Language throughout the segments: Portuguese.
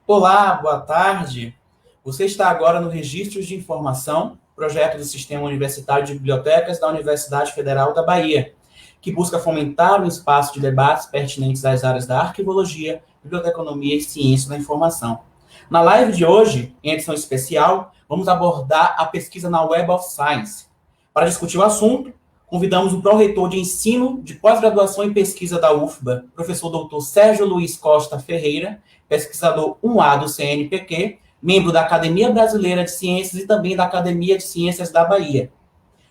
Olá, boa tarde. Você está agora no Registros de Informação, projeto do Sistema Universitário de Bibliotecas da Universidade Federal da Bahia, que busca fomentar um espaço de debates pertinentes às áreas da arquivologia, biblioteconomia e ciência da informação. Na live de hoje, em edição especial, vamos abordar a pesquisa na Web of Science. Para discutir o assunto, convidamos o pró-reitor de ensino de pós-graduação em pesquisa da UFBA, professor Dr. Sérgio Luiz Costa Ferreira, pesquisador 1A do CNPq, membro da Academia Brasileira de Ciências e também da Academia de Ciências da Bahia.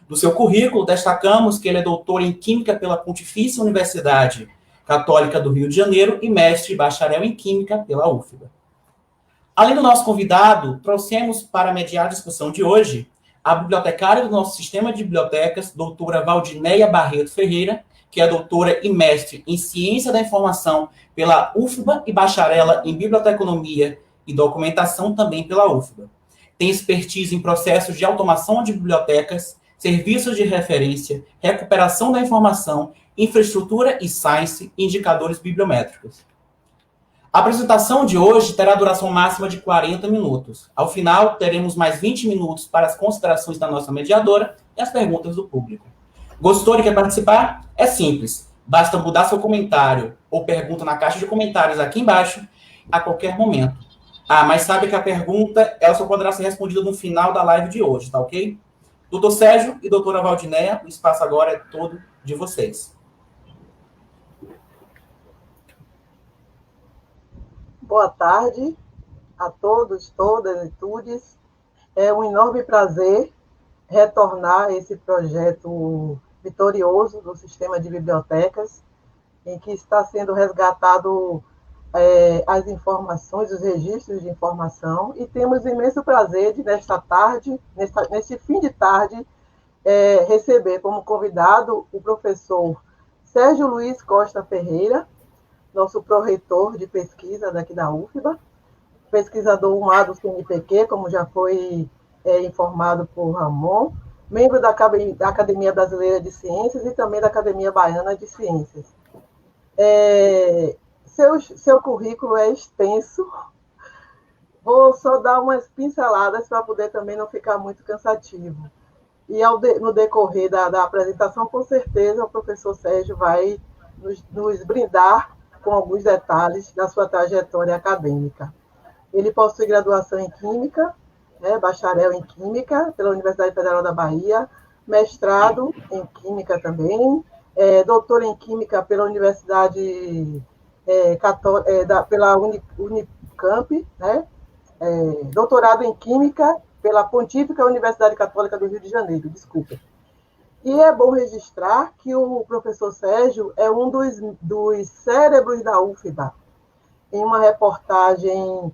Do seu currículo, destacamos que ele é doutor em Química pela Pontifícia Universidade Católica do Rio de Janeiro e mestre e bacharel em Química pela UFBA. Além do nosso convidado, trouxemos para mediar a discussão de hoje a bibliotecária do nosso sistema de bibliotecas, doutora Valdineia Barreto Ferreira, que é doutora e mestre em Ciência da Informação pela UFBA e bacharela em Biblioteconomia e Documentação também pela UFBA. Tem expertise em processos de automação de bibliotecas, serviços de referência, recuperação da informação, infraestrutura e science e indicadores bibliométricos. A apresentação de hoje terá duração máxima de 40 minutos. Ao final, teremos mais 20 minutos para as considerações da nossa mediadora e as perguntas do público. Gostou e quer participar? É simples. Basta mudar seu comentário ou pergunta na caixa de comentários aqui embaixo a qualquer momento. Mas sabe que a pergunta ela só poderá ser respondida no final da live de hoje, tá ok? Doutor Sérgio e doutora Valdineia, o espaço agora é todo de vocês. Boa tarde a todos, todas e todes. É um enorme prazer retornar a esse projeto vitorioso do Sistema de Bibliotecas, em que está sendo resgatado as informações, os registros de informação, e temos imenso prazer de, nesta tarde, nesse fim de tarde, receber como convidado o professor Sérgio Luiz Costa Ferreira, nosso pró-reitor de pesquisa daqui da UFBA, pesquisador 1A do CNPq, como já foi informado por Ramon, membro da Academia Brasileira de Ciências e também da Academia Baiana de Ciências. Seu currículo é extenso, vou só dar umas pinceladas para poder também não ficar muito cansativo. E no decorrer da apresentação, com certeza, o professor Sérgio vai nos brindar com alguns detalhes da sua trajetória acadêmica. Ele possui graduação em Química, bacharel em Química pela Universidade Federal da Bahia, mestrado em Química também, doutor em Química pela Universidade pela Unicamp, doutorado em Química pela Pontífica Universidade Católica do Rio de Janeiro, desculpa. E é bom registrar que o professor Sérgio é um dos cérebros da UFBA. Em uma reportagem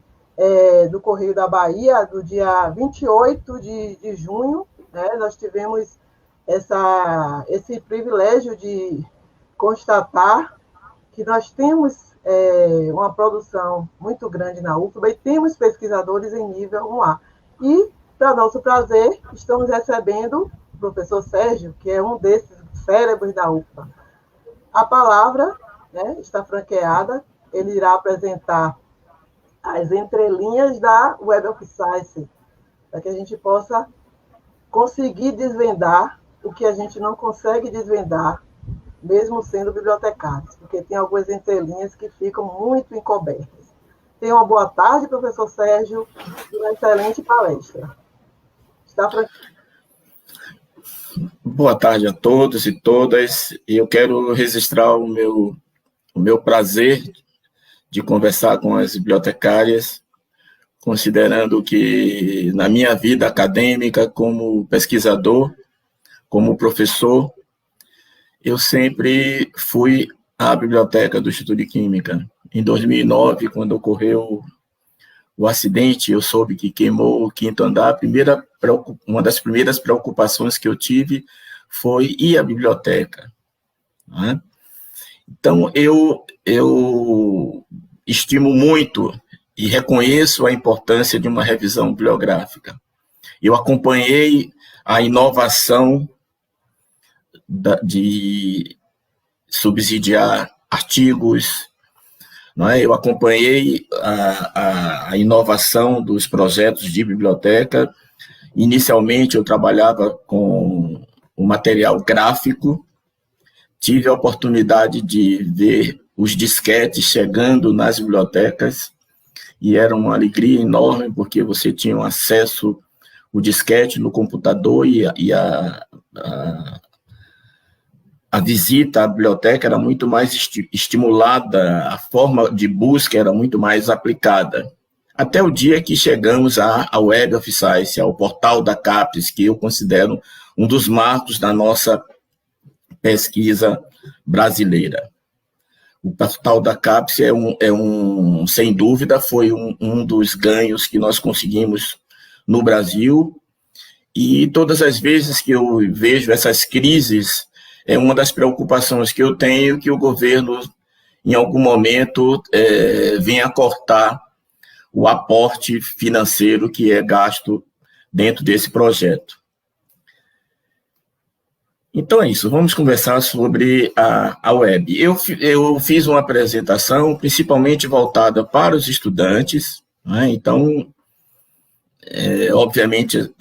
do Correio da Bahia, do dia 28 de junho, nós tivemos esse privilégio de constatar que nós temos uma produção muito grande na UFBA e temos pesquisadores em nível 1A. E, para nosso prazer, estamos recebendo o professor Sérgio, que é um desses cérebros da UFBA. A palavra está franqueada, ele irá apresentar as entrelinhas da Web of Science, para que a gente possa conseguir desvendar o que a gente não consegue desvendar, mesmo sendo bibliotecários, porque tem algumas entrelinhas que ficam muito encobertas. Tenha uma boa tarde, professor Sérgio, e uma excelente palestra. Está franqueado. Boa tarde a todos e todas. Eu quero registrar o meu prazer de conversar com as bibliotecárias, considerando que na minha vida acadêmica, como pesquisador, como professor, eu sempre fui à biblioteca do Instituto de Química. Em 2009, quando ocorreu o acidente, eu soube que queimou o quinto andar. Uma das primeiras preocupações que eu tive foi ir à biblioteca. Então, eu estimo muito e reconheço a importância de uma revisão bibliográfica. Eu acompanhei a inovação de subsidiar artigos não é? Eu acompanhei a inovação dos projetos de biblioteca. Inicialmente, eu trabalhava com o material gráfico, tive a oportunidade de ver os disquetes chegando nas bibliotecas, e era uma alegria enorme, porque você tinha um acesso o disquete no computador e a visita à biblioteca era muito mais estimulada, a forma de busca era muito mais aplicada. Até o dia que chegamos à Web of Science, ao portal da CAPES, que eu considero um dos marcos da nossa pesquisa brasileira. O portal da CAPES sem dúvida, foi um dos ganhos que nós conseguimos no Brasil, e todas as vezes que eu vejo essas crises, é uma das preocupações que eu tenho, que o governo, em algum momento, venha cortar o aporte financeiro que é gasto dentro desse projeto. Então é isso, vamos conversar sobre a web. Eu fiz uma apresentação principalmente voltada para os estudantes, né? Então, obviamente,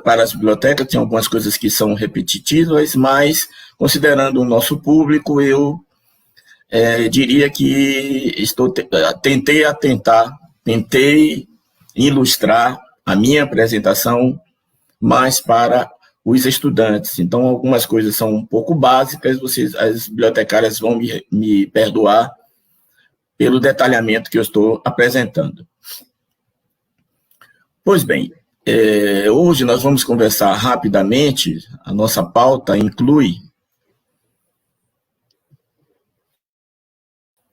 para as bibliotecas tem algumas coisas que são repetitivas, mas, considerando o nosso público, eu diria que tentei ilustrar a minha apresentação mais para os estudantes. Então, algumas coisas são um pouco básicas, as bibliotecárias vão me perdoar pelo detalhamento que eu estou apresentando. Pois bem, hoje nós vamos conversar rapidamente, a nossa pauta inclui...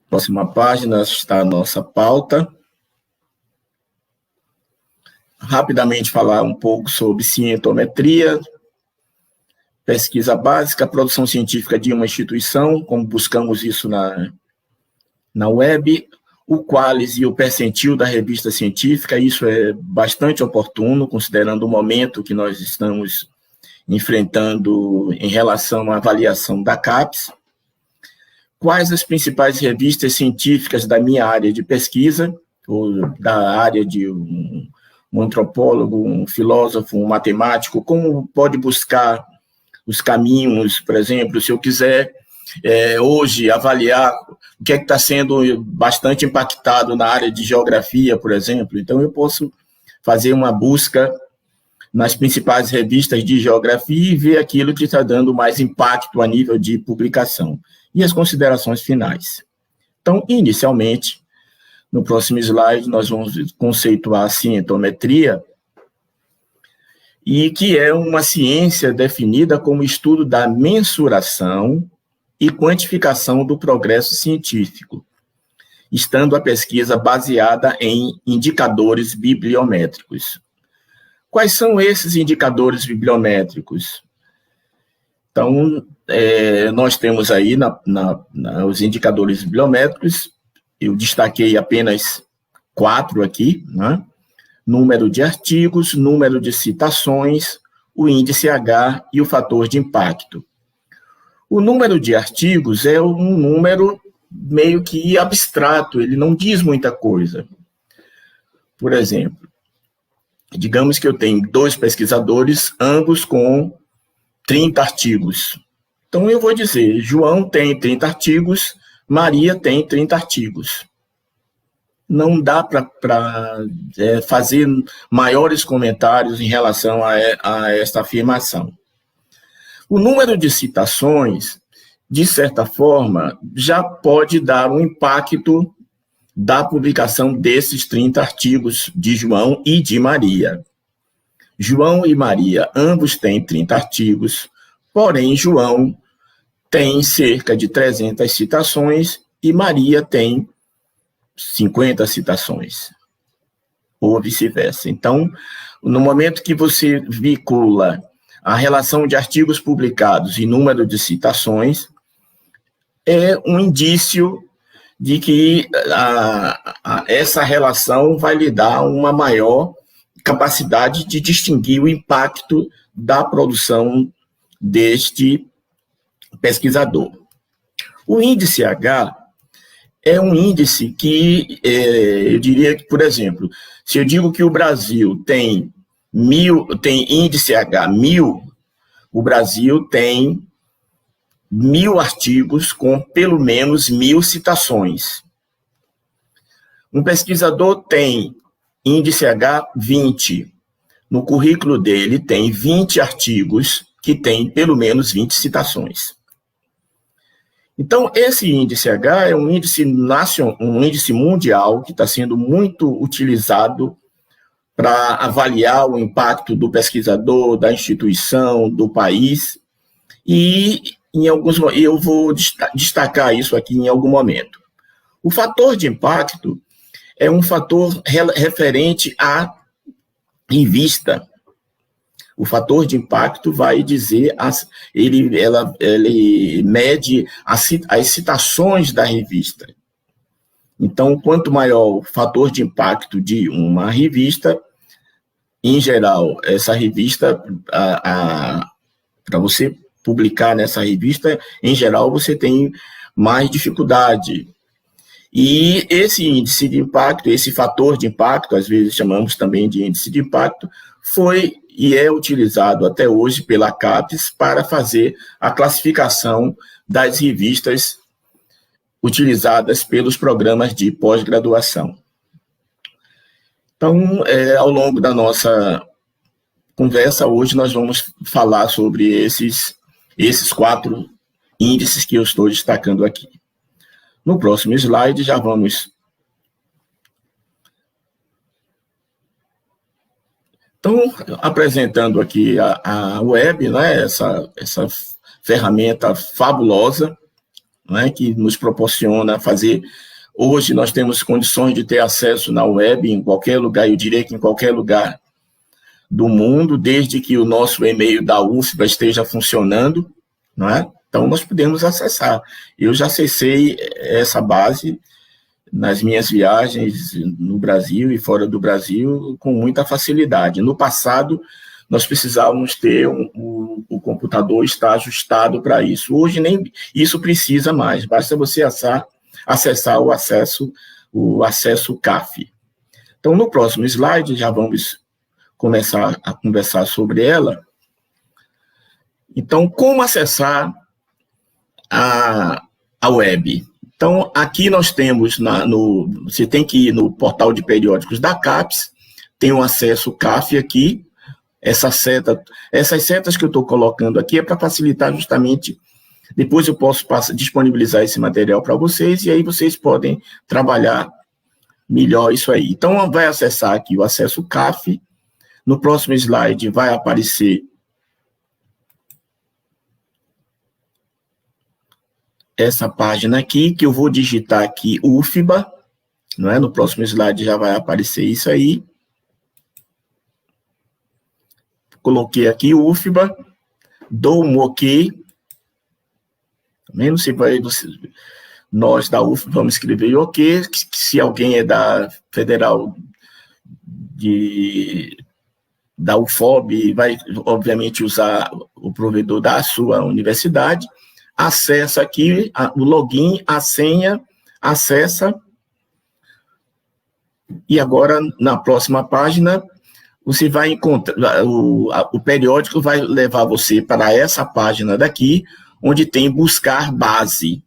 Próxima página está a nossa pauta. Rapidamente falar um pouco sobre cientometria, pesquisa básica, produção científica de uma instituição, como buscamos isso na web, o qualis e o percentil da revista científica, isso é bastante oportuno, considerando o momento que nós estamos enfrentando em relação à avaliação da CAPES. Quais as principais revistas científicas da minha área de pesquisa, ou da área de um antropólogo, um filósofo, um matemático, como pode buscar os caminhos, por exemplo, se eu quiser hoje avaliar o que está sendo bastante impactado na área de geografia, por exemplo, então eu posso fazer uma busca nas principais revistas de geografia e ver aquilo que está dando mais impacto a nível de publicação. E as considerações finais. Então, inicialmente, no próximo slide, nós vamos conceituar a cientometria, e que é uma ciência definida como estudo da mensuração e quantificação do progresso científico, estando a pesquisa baseada em indicadores bibliométricos. Quais são esses indicadores bibliométricos? Então, nós temos aí os indicadores bibliométricos, eu destaquei apenas 4 aqui, né? Número de artigos, número de citações, o índice H e o fator de impacto. O número de artigos é um número meio que abstrato, ele não diz muita coisa. Por exemplo, digamos que eu tenho 2 pesquisadores, ambos com 30 artigos. Então, eu vou dizer, João tem 30 artigos, Maria tem 30 artigos. Não dá para fazer maiores comentários em relação a esta afirmação. O número de citações, de certa forma, já pode dar um impacto da publicação desses 30 artigos de João e de Maria. João e Maria, ambos têm 30 artigos, porém, João tem cerca de 300 citações e Maria tem 50 citações, ou vice-versa. Então, no momento que você vincula a relação de artigos publicados e número de citações, é um indício de que essa relação vai lhe dar uma maior capacidade de distinguir o impacto da produção deste pesquisador. O índice H é um índice que, eu diria que, por exemplo, se eu digo que o Brasil tem índice H 1000, o Brasil tem 1000 artigos com pelo menos 1000 citações. Um pesquisador tem índice H 20. No currículo dele tem 20 artigos que têm pelo menos 20 citações. Então, esse índice H é um índice mundial que está sendo muito utilizado para avaliar o impacto do pesquisador, da instituição, do país, e eu vou destacar isso aqui em algum momento. O fator de impacto é um fator referente à revista. O fator de impacto vai dizer, ele mede as citações da revista. Então, quanto maior o fator de impacto de uma revista, em geral, essa revista, para você publicar nessa revista, em geral, você tem mais dificuldade. E esse índice de impacto, esse fator de impacto, às vezes chamamos também de índice de impacto, foi e é utilizado até hoje pela CAPES para fazer a classificação das revistas utilizadas pelos programas de pós-graduação. Então, ao longo da nossa conversa, hoje nós vamos falar sobre esses 4 índices que eu estou destacando aqui. No próximo slide, já vamos... Então, apresentando aqui a web, né, essa ferramenta fabulosa, né, que nos proporciona fazer... Hoje nós temos condições de ter acesso na web em qualquer lugar, eu diria que em qualquer lugar do mundo, desde que o nosso e-mail da UFBA esteja funcionando, não é? Então, nós podemos acessar. Eu já acessei essa base nas minhas viagens no Brasil e fora do Brasil com muita facilidade. No passado, nós precisávamos ter o computador estar ajustado para isso. Hoje, nem isso precisa mais. Basta você acessar o acesso CAF. Então, no próximo slide, já vamos começar a conversar sobre ela. Então, como acessar a web? Então, aqui nós temos, você tem que ir no portal de periódicos da CAPES, tem um acesso CAF aqui, essas setas que eu estou colocando aqui é para facilitar justamente, depois eu posso disponibilizar esse material para vocês, e aí vocês podem trabalhar melhor isso aí. Então, vai acessar aqui o acesso CAF, no próximo slide vai aparecer essa página aqui, que eu vou digitar aqui UFBA, não é? No próximo slide já vai aparecer isso aí. Coloquei aqui UFBA, dou um OK. Também não sei, nós da UFBA vamos escrever OK, se alguém é da Federal da UFOB, vai obviamente usar o provedor da sua universidade. Acessa aqui o login, a senha, acessa, e agora, na próxima página, você vai encontrar, o periódico vai levar você para essa página daqui, onde tem buscar base.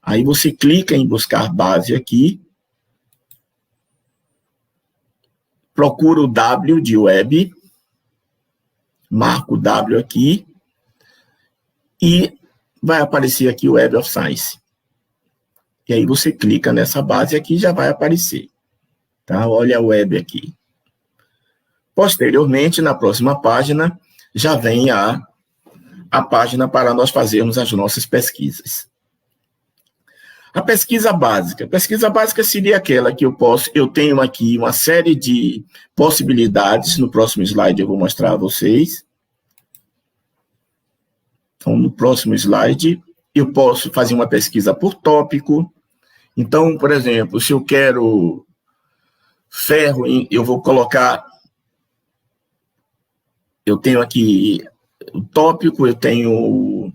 Aí você clica em buscar base aqui, procura o W de web, marca o W aqui, e vai aparecer aqui o Web of Science. E aí você clica nessa base aqui, já vai aparecer. Tá? Olha a web aqui. Posteriormente, na próxima página, já vem a página para nós fazermos as nossas pesquisas. A pesquisa básica. A pesquisa básica seria aquela que eu tenho aqui uma série de possibilidades. No próximo slide eu vou mostrar a vocês. Então, no próximo slide, eu posso fazer uma pesquisa por tópico. Então, por exemplo, se eu quero ferro, eu vou colocar... Eu tenho aqui o tópico, eu tenho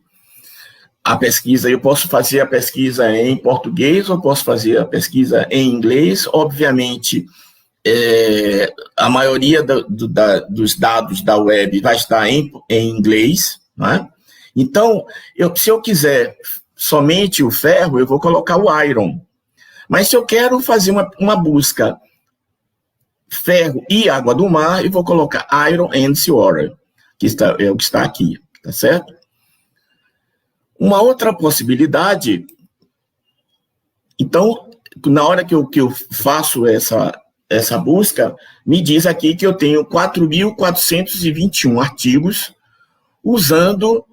a pesquisa, eu posso fazer a pesquisa em português ou posso fazer a pesquisa em inglês. Obviamente, a maioria dos dados da web vai estar em inglês, né? Então, se eu quiser somente o ferro, eu vou colocar o iron. Mas se eu quero fazer uma busca ferro e água do mar, eu vou colocar iron and seawater, que é o que está aqui, tá certo? Uma outra possibilidade, então, na hora que eu faço essa busca, me diz aqui que eu tenho 4.421 artigos usando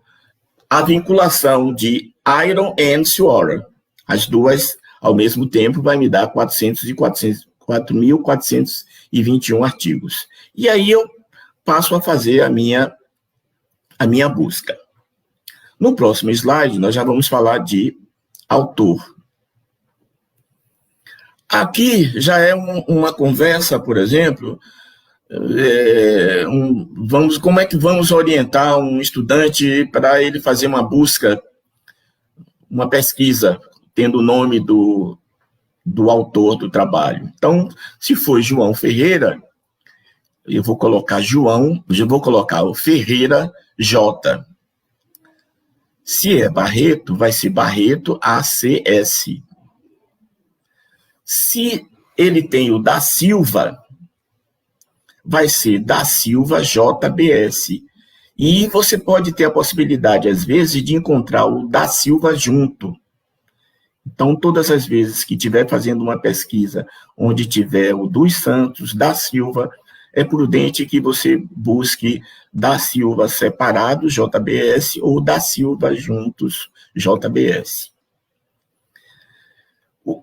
a vinculação de iron and seawater. As duas, ao mesmo tempo, vai me dar 4.421 artigos. E aí eu passo a fazer a minha busca. No próximo slide, nós já vamos falar de autor. Aqui já é uma conversa, por exemplo, como é que vamos orientar um estudante para ele fazer uma busca, uma pesquisa, tendo o nome do autor do trabalho. Então, se for João Ferreira, eu vou colocar o Ferreira J. Se é Barreto, vai ser Barreto ACS. Se ele tem o da Silva, vai ser da Silva JBS. E você pode ter a possibilidade, às vezes, de encontrar o da Silva junto. Então, todas as vezes que estiver fazendo uma pesquisa onde tiver o dos Santos, da Silva, é prudente que você busque da Silva separado, JBS, ou da Silva juntos, JBS.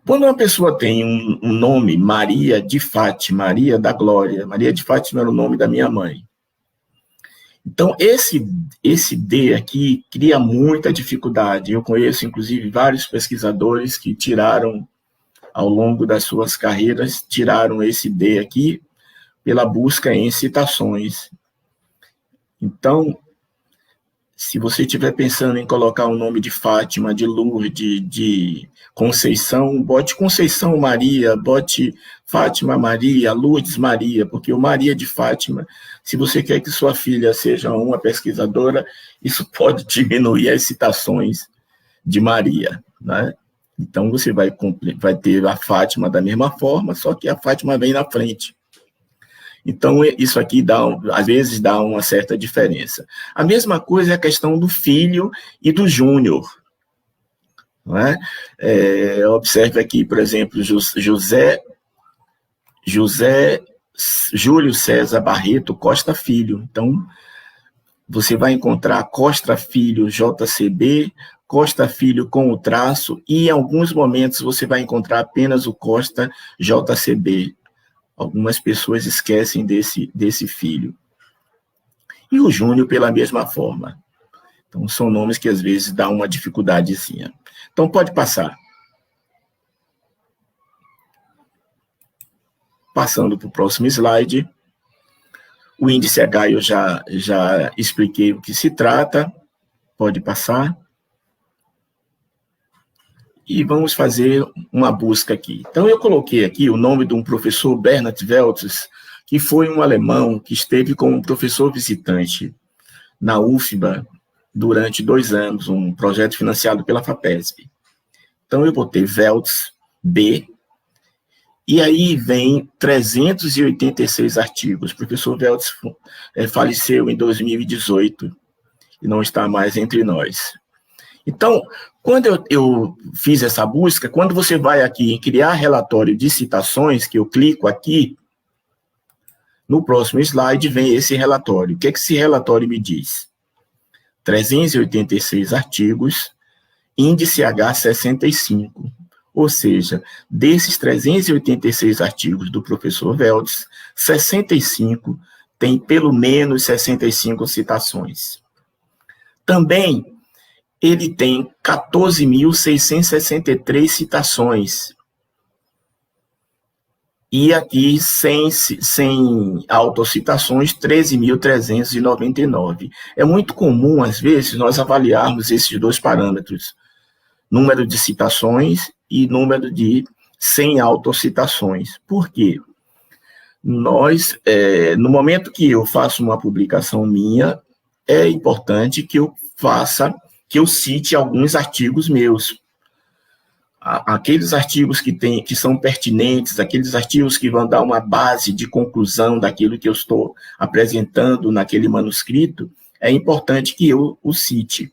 Quando uma pessoa tem um nome, Maria de Fátima, Maria da Glória, Maria de Fátima era o nome da minha mãe. Então, esse D aqui cria muita dificuldade. Eu conheço, inclusive, vários pesquisadores que tiraram, ao longo das suas carreiras, tiraram esse D aqui pela busca em citações. Então, se você estiver pensando em colocar o nome de Fátima, de Lourdes, de Conceição, bote Conceição Maria, bote Fátima Maria, Lourdes Maria, porque o Maria de Fátima, se você quer que sua filha seja uma pesquisadora, isso pode diminuir as citações de Maria, né? Então, você vai ter a Fátima da mesma forma, só que a Fátima vem na frente. Então, isso aqui, às vezes, dá uma certa diferença. A mesma coisa é a questão do filho e do júnior. Não é? Observe aqui, por exemplo, Júlio César Barreto Costa Filho. Então, você vai encontrar Costa Filho JCB, Costa Filho com o traço, e em alguns momentos você vai encontrar apenas o Costa JCB. Algumas pessoas esquecem desse filho. E o Júnior pela mesma forma. Então, são nomes que às vezes dão uma dificuldadezinha. Então, pode passar. Passando para o próximo slide. O índice H eu já expliquei o que se trata. Pode passar. E vamos fazer uma busca aqui. Então, eu coloquei aqui o nome de um professor, Bernhard Weltz, que foi um alemão que esteve como professor visitante na UFBA durante 2 anos, um projeto financiado pela FAPESP. Então, eu botei Weltz, B, e aí vem 386 artigos. O professor Weltz faleceu em 2018 e não está mais entre nós. Então, quando eu fiz essa busca, quando você vai aqui em criar relatório de citações, que eu clico aqui, no próximo slide vem esse relatório. O que esse relatório me diz? 386 artigos, índice H65. Ou seja, desses 386 artigos do professor Weltz, 65 tem pelo menos 65 citações. Também ele tem 14.663 citações. E aqui, sem autocitações, 13.399. É muito comum, às vezes, nós avaliarmos esses dois parâmetros, número de citações e número de sem autocitações. Por quê? Nós, no momento que eu faço uma publicação minha, é importante que eu cite alguns artigos meus. Aqueles artigos que são pertinentes, aqueles artigos que vão dar uma base de conclusão daquilo que eu estou apresentando naquele manuscrito, é importante que eu o cite.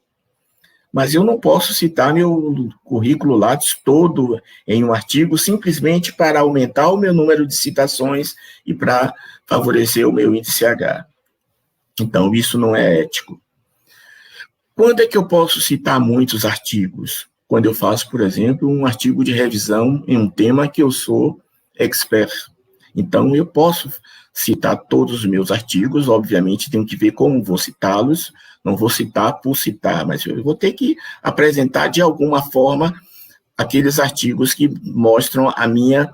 Mas eu não posso citar meu currículo Lattes todo em um artigo simplesmente para aumentar o meu número de citações e para favorecer o meu índice H. Então, isso não é ético. Quando é que eu posso citar muitos artigos? Quando eu faço, por exemplo, um artigo de revisão em um tema que eu sou expert. Então, eu posso citar todos os meus artigos, obviamente tenho que ver como vou citá-los, não vou citar por citar, mas eu vou ter que apresentar de alguma forma aqueles artigos que mostram a minha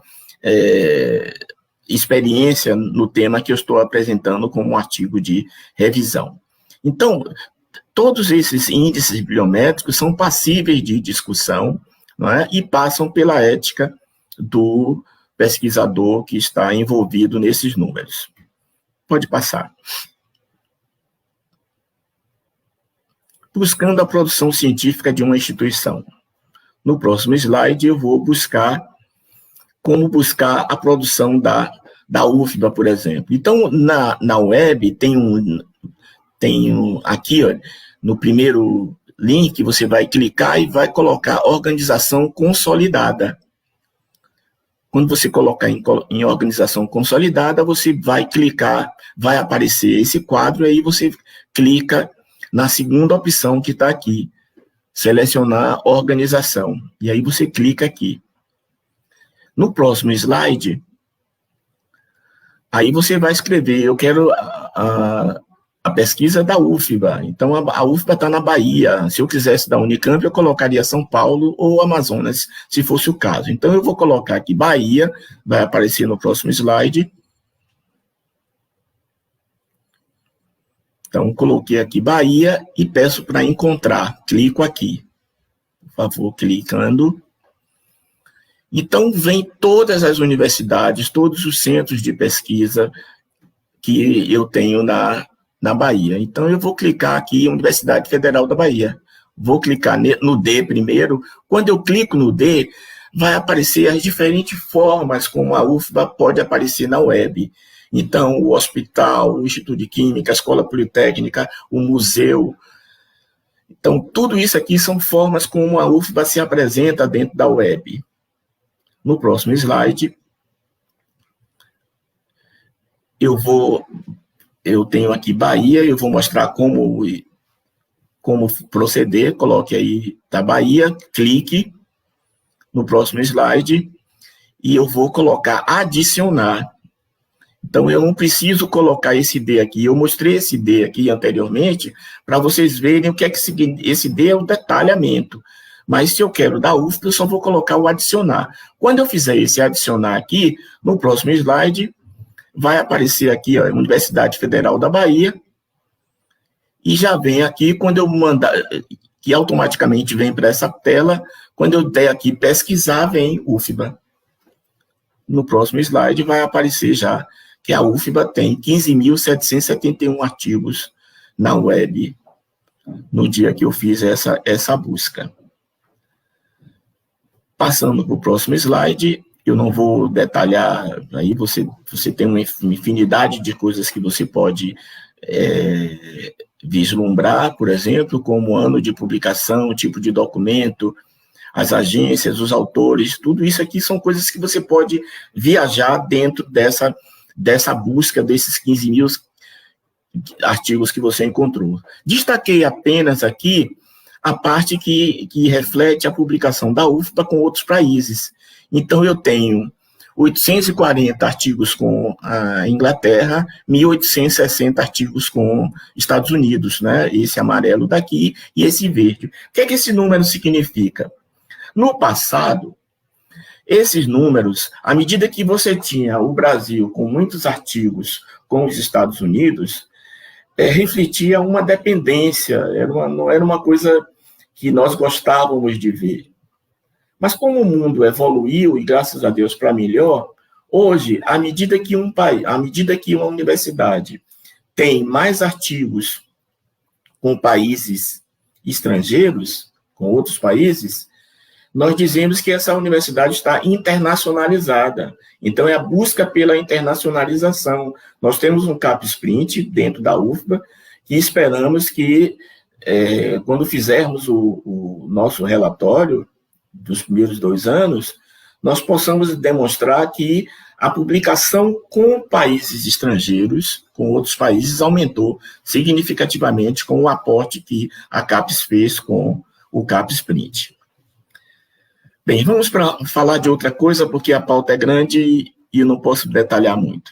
experiência no tema que eu estou apresentando como um artigo de revisão. Então, todos esses índices bibliométricos são passíveis de discussão, não é? E passam pela ética do pesquisador que está envolvido nesses números. Pode passar. Buscando a produção científica de uma instituição. No próximo slide, eu vou buscar como buscar a produção da UFBA, por exemplo. Então, na web, tem aqui, ó, no primeiro link, você vai clicar e vai colocar organização consolidada. Quando você colocar em organização consolidada, você vai clicar, vai aparecer esse quadro, aí você clica na segunda opção que está aqui, selecionar organização. E aí você clica aqui. No próximo slide, aí você vai escrever, eu quero a pesquisa da UFBA. Então, a UFBA está na Bahia. Se eu quisesse da Unicamp, eu colocaria São Paulo ou Amazonas, se fosse o caso. Então, eu vou colocar aqui Bahia, vai aparecer no próximo slide. Então, coloquei aqui Bahia e peço para encontrar. Clico aqui. Por favor, clicando. Então, vem todas as universidades, todos os centros de pesquisa que eu tenho na Bahia. Então, eu vou clicar aqui, Universidade Federal da Bahia. Vou clicar no D primeiro. Quando eu clico no D, vai aparecer as diferentes formas como a UFBA pode aparecer na web. Então, o hospital, o Instituto de Química, a Escola Politécnica, o museu. Então, tudo isso aqui são formas como a UFBA se apresenta dentro da web. No próximo slide, eu tenho aqui Bahia, eu vou mostrar como proceder. Coloque aí da Bahia, clique no próximo slide e eu vou colocar adicionar. Então, eu não preciso colocar esse D aqui. Eu mostrei esse D aqui anteriormente para vocês verem o que é que esse D é o detalhamento. Mas se eu quero da UFBA, eu só vou colocar o adicionar. Quando eu fizer esse adicionar aqui, no próximo slide, vai aparecer aqui, ó, Universidade Federal da Bahia, e já vem aqui, quando eu mandar, que automaticamente vem para essa tela, quando eu der aqui pesquisar, vem UFBA. No próximo slide vai aparecer já que a UFBA tem 15.771 artigos na web, no dia que eu fiz essa busca. Passando para o próximo slide, eu não vou detalhar, aí você tem uma infinidade de coisas que você pode vislumbrar, por exemplo, como ano de publicação, tipo de documento, as agências, os autores, tudo isso aqui são coisas que você pode viajar dentro dessa busca desses 15 mil artigos que você encontrou. Destaquei apenas aqui a parte que reflete a publicação da UFBA com outros países. Então, eu tenho 840 artigos com a Inglaterra, 1.860 artigos com Estados Unidos, né? Esse amarelo daqui e esse verde. O que é que esse número significa? No passado, esses números, à medida que você tinha o Brasil com muitos artigos com os Estados Unidos, refletia uma dependência, não era uma coisa que nós gostávamos de ver. Mas como o mundo evoluiu, e graças a Deus para melhor, hoje, à medida que uma universidade tem mais artigos com países estrangeiros, com outros países, nós dizemos que essa universidade está internacionalizada. Então, é a busca pela internacionalização. Nós temos um CapSprint dentro da UFBA e esperamos que, quando fizermos o nosso relatório dos primeiros 2 anos, nós possamos demonstrar que a publicação com países estrangeiros, com outros países, aumentou significativamente com o aporte que a CAPES fez com o CapSprint. Bem, vamos falar de outra coisa, porque a pauta é grande e eu não posso detalhar muito.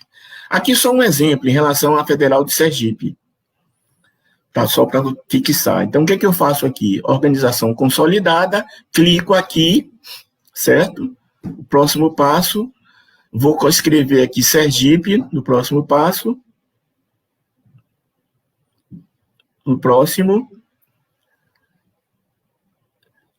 Aqui só um exemplo em relação à Federal de Sergipe, tá? Só para fixar. Então, o que é que eu faço aqui? Organização consolidada, clico aqui, certo? O próximo passo, vou escrever aqui Sergipe, no próximo passo. No próximo.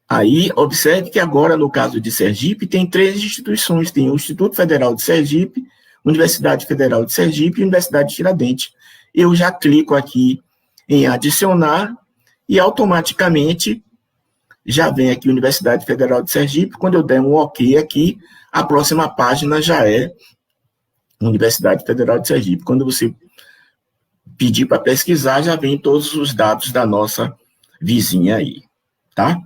Aí, observe que agora, no caso de Sergipe, tem 3 instituições. Tem o Instituto Federal de Sergipe, Universidade Federal de Sergipe e Universidade de Tiradentes. Eu já clico aqui em adicionar e automaticamente já vem aqui Universidade Federal de Sergipe. Quando eu der um OK aqui, a próxima página já é Universidade Federal de Sergipe. Quando você pedir para pesquisar, já vem todos os dados da nossa vizinha aí, tá?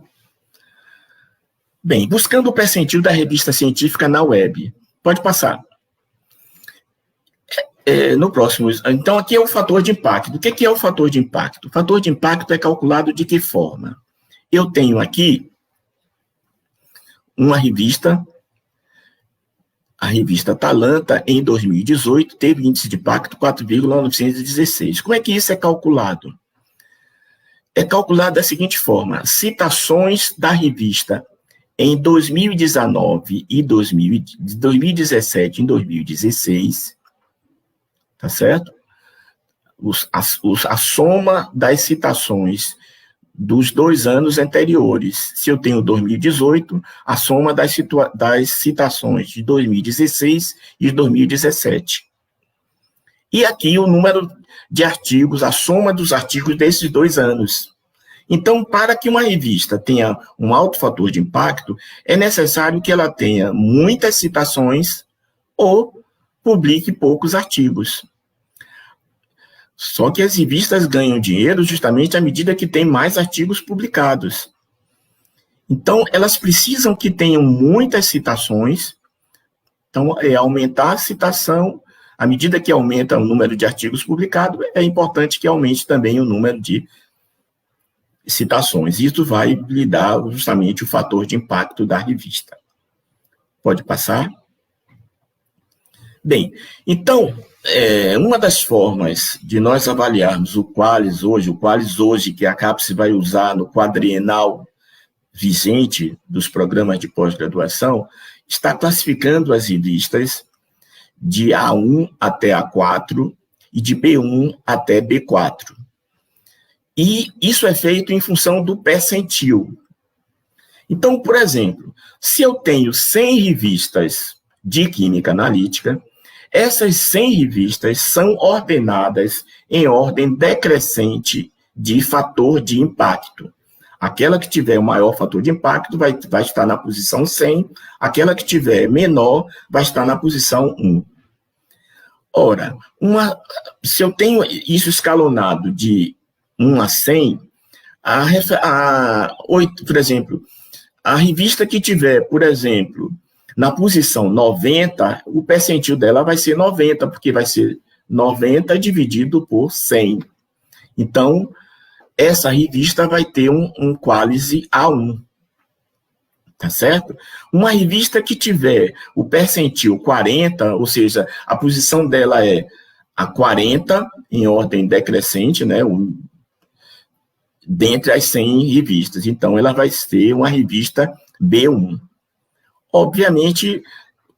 Bem, buscando o percentil da revista científica na web. Pode passar. No próximo. Então, aqui é o fator de impacto. O que é o fator de impacto? O fator de impacto é calculado de que forma? Eu tenho aqui uma revista, a revista Atalanta, em 2018, teve índice de impacto 4,916. Como é que isso é calculado? É calculado da seguinte forma: citações da revista em 2019 e 2017 e 2016, tá certo? A soma das citações dos 2 anos anteriores. Se eu tenho 2018, a soma das citações de 2016 e 2017. E aqui o número de artigos, a soma dos artigos desses 2 anos. Então, para que uma revista tenha um alto fator de impacto, é necessário que ela tenha muitas citações ou publique poucos artigos. Só que as revistas ganham dinheiro justamente à medida que tem mais artigos publicados. Então, elas precisam que tenham muitas citações. Então, aumentar a citação, à medida que aumenta o número de artigos publicados, é importante que aumente também o número de citações. Isso vai lhe dar justamente o fator de impacto da revista. Pode passar? Bem, então, uma das formas de nós avaliarmos o Qualis hoje, que a CAPES vai usar no quadrienal vigente dos programas de pós-graduação, está classificando as revistas de A1 até A4 e de B1 até B4. E isso é feito em função do percentil. Então, por exemplo, se eu tenho 100 revistas de química analítica, essas 100 revistas são ordenadas em ordem decrescente de fator de impacto. Aquela que tiver o maior fator de impacto vai estar na posição 100, aquela que tiver menor vai estar na posição 1. Ora, se eu tenho isso escalonado de 1 a 100, por exemplo, a revista que tiver, por exemplo, na posição 90, o percentil dela vai ser 90, porque vai ser 90 dividido por 100. Então, essa revista vai ter um Qualis A1. Tá certo? Uma revista que tiver o percentil 40, ou seja, a posição dela é a 40, em ordem decrescente, né? Dentre as 100 revistas. Então, ela vai ser uma revista B1. obviamente,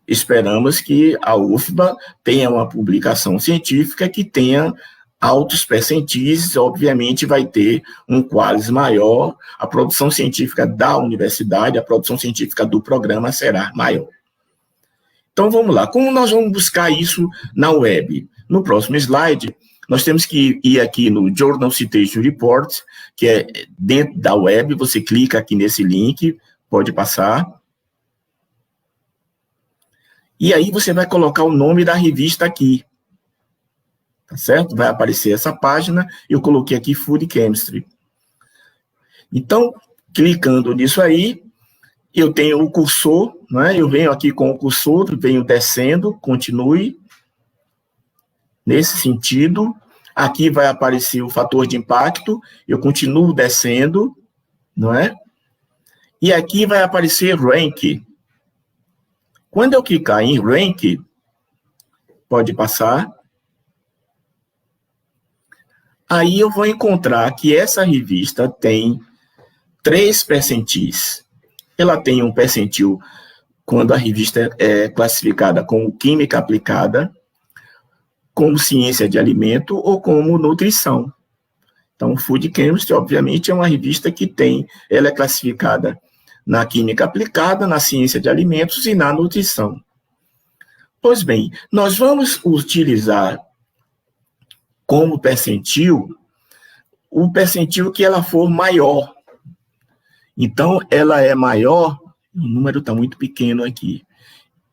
esperamos que a UFBA tenha uma publicação científica que tenha altos percentis, obviamente vai ter um qualis maior, a produção científica da universidade, a produção científica do programa será maior. Então, vamos lá. Como nós vamos buscar isso na web? No próximo slide, nós temos que ir aqui no Journal Citation Report, que é dentro da web, você clica aqui nesse link, pode passar. E aí você vai colocar o nome da revista aqui. Tá certo? Vai aparecer essa página, eu coloquei aqui Food Chemistry. Então, clicando nisso aí, eu tenho o cursor, né? Eu venho aqui com o cursor, venho descendo, continue. Nesse sentido, aqui vai aparecer o fator de impacto, eu continuo descendo, não é? E aqui vai aparecer rank. Quando eu clicar em rank, pode passar, aí eu vou encontrar que essa revista tem 3 percentis. Ela tem um percentil quando a revista é classificada como química aplicada, como ciência de alimento ou como nutrição. Então, Food Chemistry, obviamente, é uma revista que ela é classificada na química aplicada, na ciência de alimentos e na nutrição. Pois bem, nós vamos utilizar como percentil o percentil que ela for maior. Então, ela é maior, o número está muito pequeno aqui.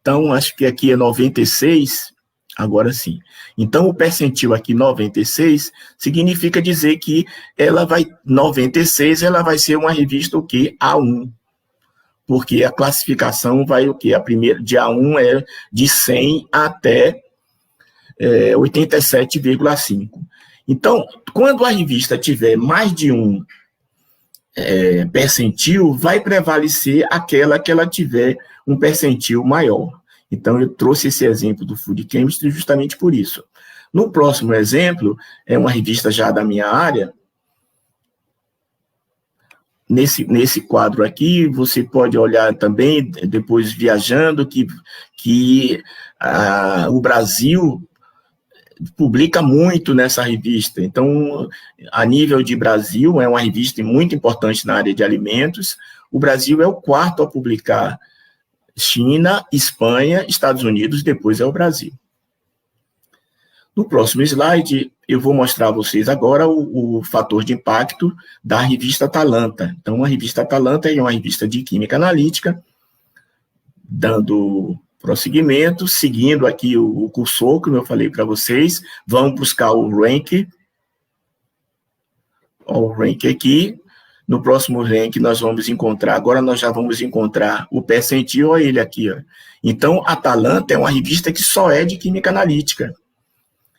Então, acho que aqui é 96, agora sim. Então, o percentil aqui, 96, significa dizer que 96, ela vai ser uma revista o quê? A1. Porque a classificação vai o quê? A primeira, de A1 é de 100 até 87,5. Então, quando a revista tiver mais de um percentil, vai prevalecer aquela que ela tiver um percentil maior. Então, eu trouxe esse exemplo do Food Chemistry justamente por isso. No próximo exemplo, é uma revista já da minha área. Nesse quadro aqui, você pode olhar também, depois viajando, que o Brasil publica muito nessa revista. Então, a nível de Brasil, é uma revista muito importante na área de alimentos. O Brasil é o 4º a publicar. China, Espanha, Estados Unidos, depois é o Brasil. No próximo slide, eu vou mostrar a vocês agora o fator de impacto da revista Atalanta. Então, a revista Atalanta é uma revista de química analítica, dando prosseguimento, seguindo aqui o cursor, como eu falei para vocês, vamos buscar o rank. O rank aqui. No próximo rank nós vamos encontrar, agora nós já vamos encontrar o percentil, olha ele aqui, ó. Então, a Atalanta é uma revista que só é de química analítica.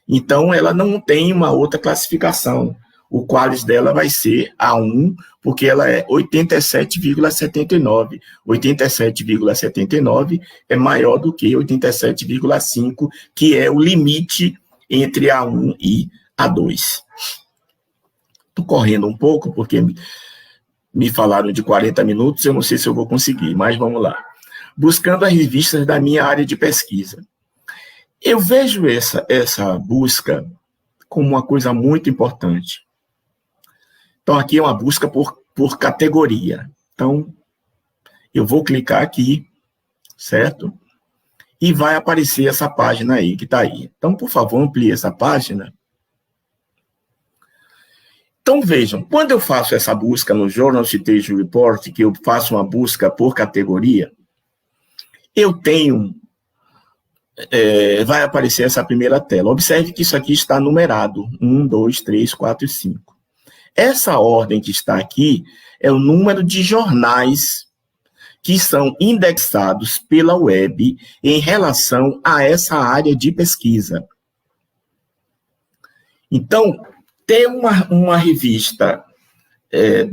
Então, ela não tem uma outra classificação. O qualis dela vai ser A1, porque ela é 87,79. 87,79 é maior do que 87,5, que é o limite entre A1 e A2. Estou correndo um pouco, porque me falaram de 40 minutos, eu não sei se eu vou conseguir, mas vamos lá. Buscando as revistas da minha área de pesquisa. Eu vejo essa busca como uma coisa muito importante. Então, aqui é uma busca por categoria. Então, eu vou clicar aqui, certo? E vai aparecer essa página aí, que está aí. Então, por favor, amplie essa página. Então, vejam, quando eu faço essa busca no Journal Citation Report, que eu faço uma busca por categoria, eu tenho... vai aparecer essa primeira tela. Observe que isso aqui está numerado. 1, 2, 3, 4 e 5. Essa ordem que está aqui é o número de jornais que são indexados pela web em relação a essa área de pesquisa. Então, ter uma revista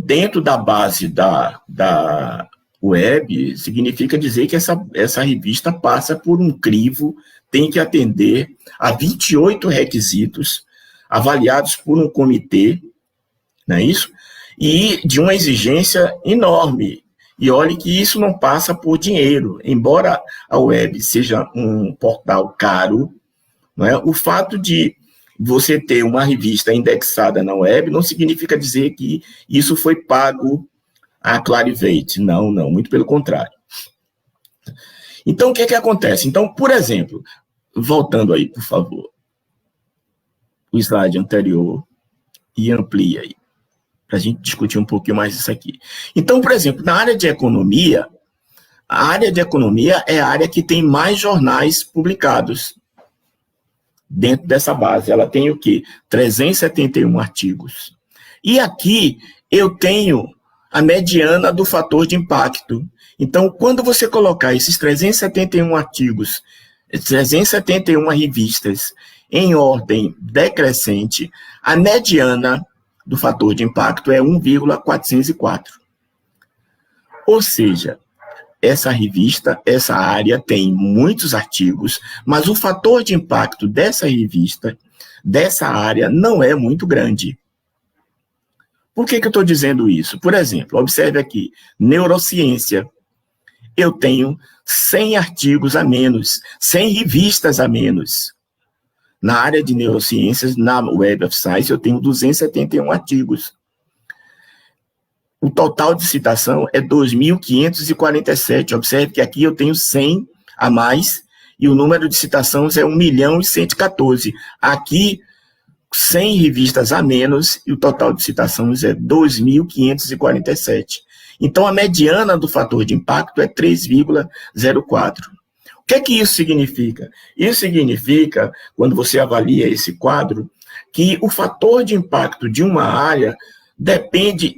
dentro da base da web significa dizer que essa revista passa por um crivo, tem que atender a 28 requisitos avaliados por um comitê, não é isso? E de uma exigência enorme. E olhe que isso não passa por dinheiro. Embora a web seja um portal caro, não é? O fato de você ter uma revista indexada na web não significa dizer que isso foi pago a Clarivate. Não, muito pelo contrário. Então, o que acontece? Então, por exemplo, voltando aí, por favor, o slide anterior e amplia aí, para a gente discutir um pouquinho mais isso aqui. Então, por exemplo, na área de economia, a área de economia é a área que tem mais jornais publicados dentro dessa base. Ela tem o quê? 371 artigos. E aqui eu tenho a mediana do fator de impacto. Então, quando você colocar esses 371 artigos, 371 revistas em ordem decrescente, a mediana do fator de impacto é 1,404. Ou seja, essa revista, essa área tem muitos artigos, mas o fator de impacto dessa revista, dessa área, não é muito grande. Por que eu estou dizendo isso? Por exemplo, observe aqui, neurociência. Eu tenho 100 artigos a menos, 100 revistas a menos. Na área de neurociências, na Web of Science, eu tenho 271 artigos. O total de citação é 2.547. Observe que aqui eu tenho 100 a mais e o número de citações é 1.114. Aqui, 100 revistas a menos e o total de citações é 2.547. Então, a mediana do fator de impacto é 3,04. O que isso significa? Isso significa, quando você avalia esse quadro, que o fator de impacto de uma área depende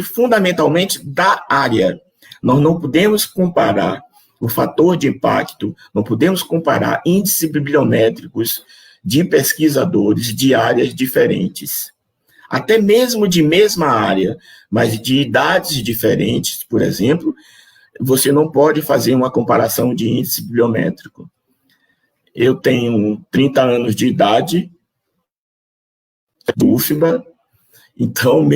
fundamentalmente da área. Nós não podemos comparar o fator de impacto, não podemos comparar índices bibliométricos de pesquisadores de áreas diferentes. Até mesmo de mesma área, mas de idades diferentes, por exemplo, você não pode fazer uma comparação de índice bibliométrico. Eu tenho 30 anos de idade, UFBA, então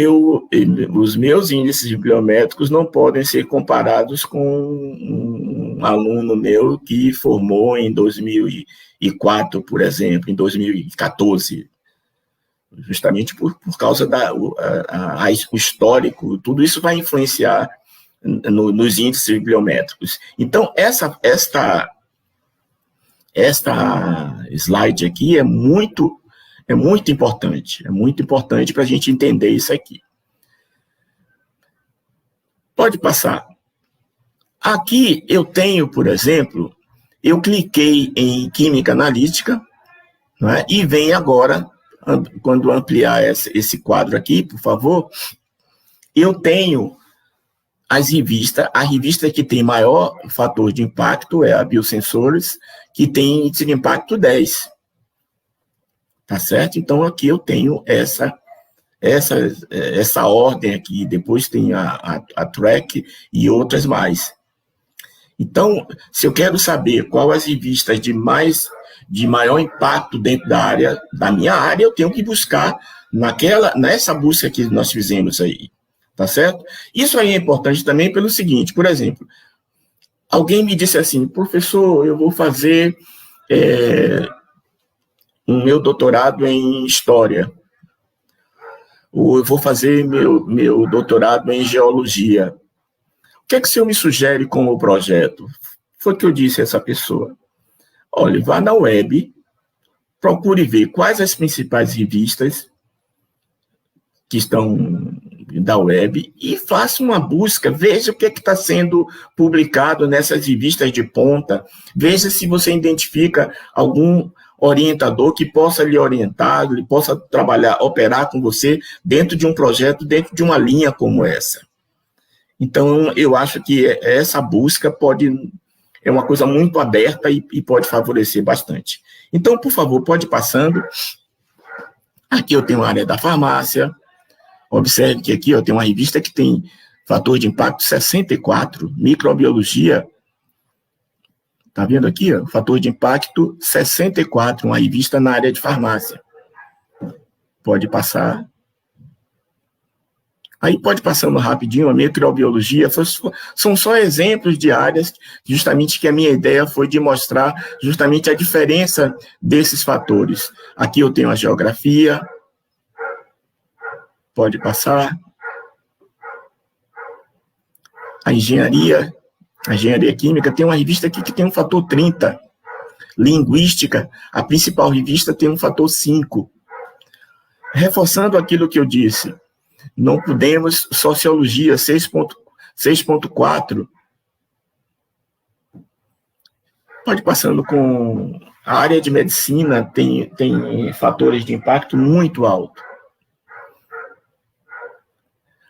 os meus índices bibliométricos não podem ser comparados com um aluno meu que formou em 2004, por exemplo, em 2014, justamente por causa o histórico, tudo isso vai influenciar nos índices bibliométricos. Então, esta slide aqui é muito importante para a gente entender isso aqui. Pode passar. Aqui eu tenho, por exemplo, eu cliquei em Química Analítica, não é? E vem agora, quando ampliar esse quadro aqui, por favor, eu tenho as revistas. A revista que tem maior fator de impacto é a Biosensores, que tem índice de impacto 10. Tá certo? Então, aqui eu tenho essa ordem aqui, depois tem a Track e outras mais. Então, se eu quero saber qual as revistas de maior impacto dentro da minha área, eu tenho que buscar nessa busca que nós fizemos aí, tá certo? Isso aí é importante também pelo seguinte, por exemplo, alguém me disse assim, professor, eu vou fazer o meu doutorado em História, ou eu vou fazer meu doutorado em Geologia. O que é que o senhor me sugere como projeto? Foi o que eu disse a essa pessoa. Olha, vá na web, procure ver quais as principais revistas que estão da web e faça uma busca, veja o que está sendo publicado nessas revistas de ponta, veja se você identifica algum orientador que possa lhe orientar, ele possa operar com você dentro de um projeto, dentro de uma linha como essa. Então, eu acho que essa busca é uma coisa muito aberta e pode favorecer bastante. Então, por favor, pode ir passando. Aqui eu tenho a área da farmácia. Observe que aqui eu tenho uma revista que tem fator de impacto 64, microbiologia. Está vendo aqui? Ó, fator de impacto 64, uma revista na área de farmácia. Pode passar. Aí pode passando rapidinho, a microbiologia, são só exemplos de áreas, justamente que a minha ideia foi de mostrar justamente a diferença desses fatores. Aqui eu tenho a geografia, pode passar, a engenharia química, tem uma revista aqui que tem um fator 30, linguística, a principal revista tem um fator 5. Reforçando aquilo que eu disse, não podemos, sociologia 6.4, pode passando com a área de medicina, tem fatores de impacto muito alto.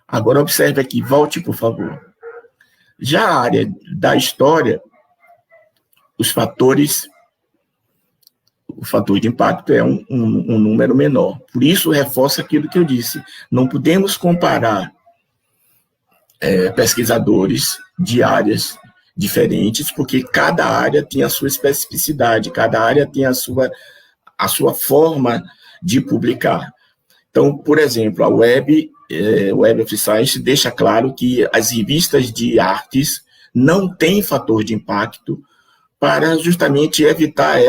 Agora observe aqui, volte por favor. Já a área da história, o fator de impacto é um número menor. Por isso, reforça aquilo que eu disse. Não podemos comparar pesquisadores de áreas diferentes, porque cada área tem a sua especificidade, cada área tem a sua forma de publicar. Então, por exemplo, a Web of Science deixa claro que as revistas de artes não têm fator de impacto para justamente evitar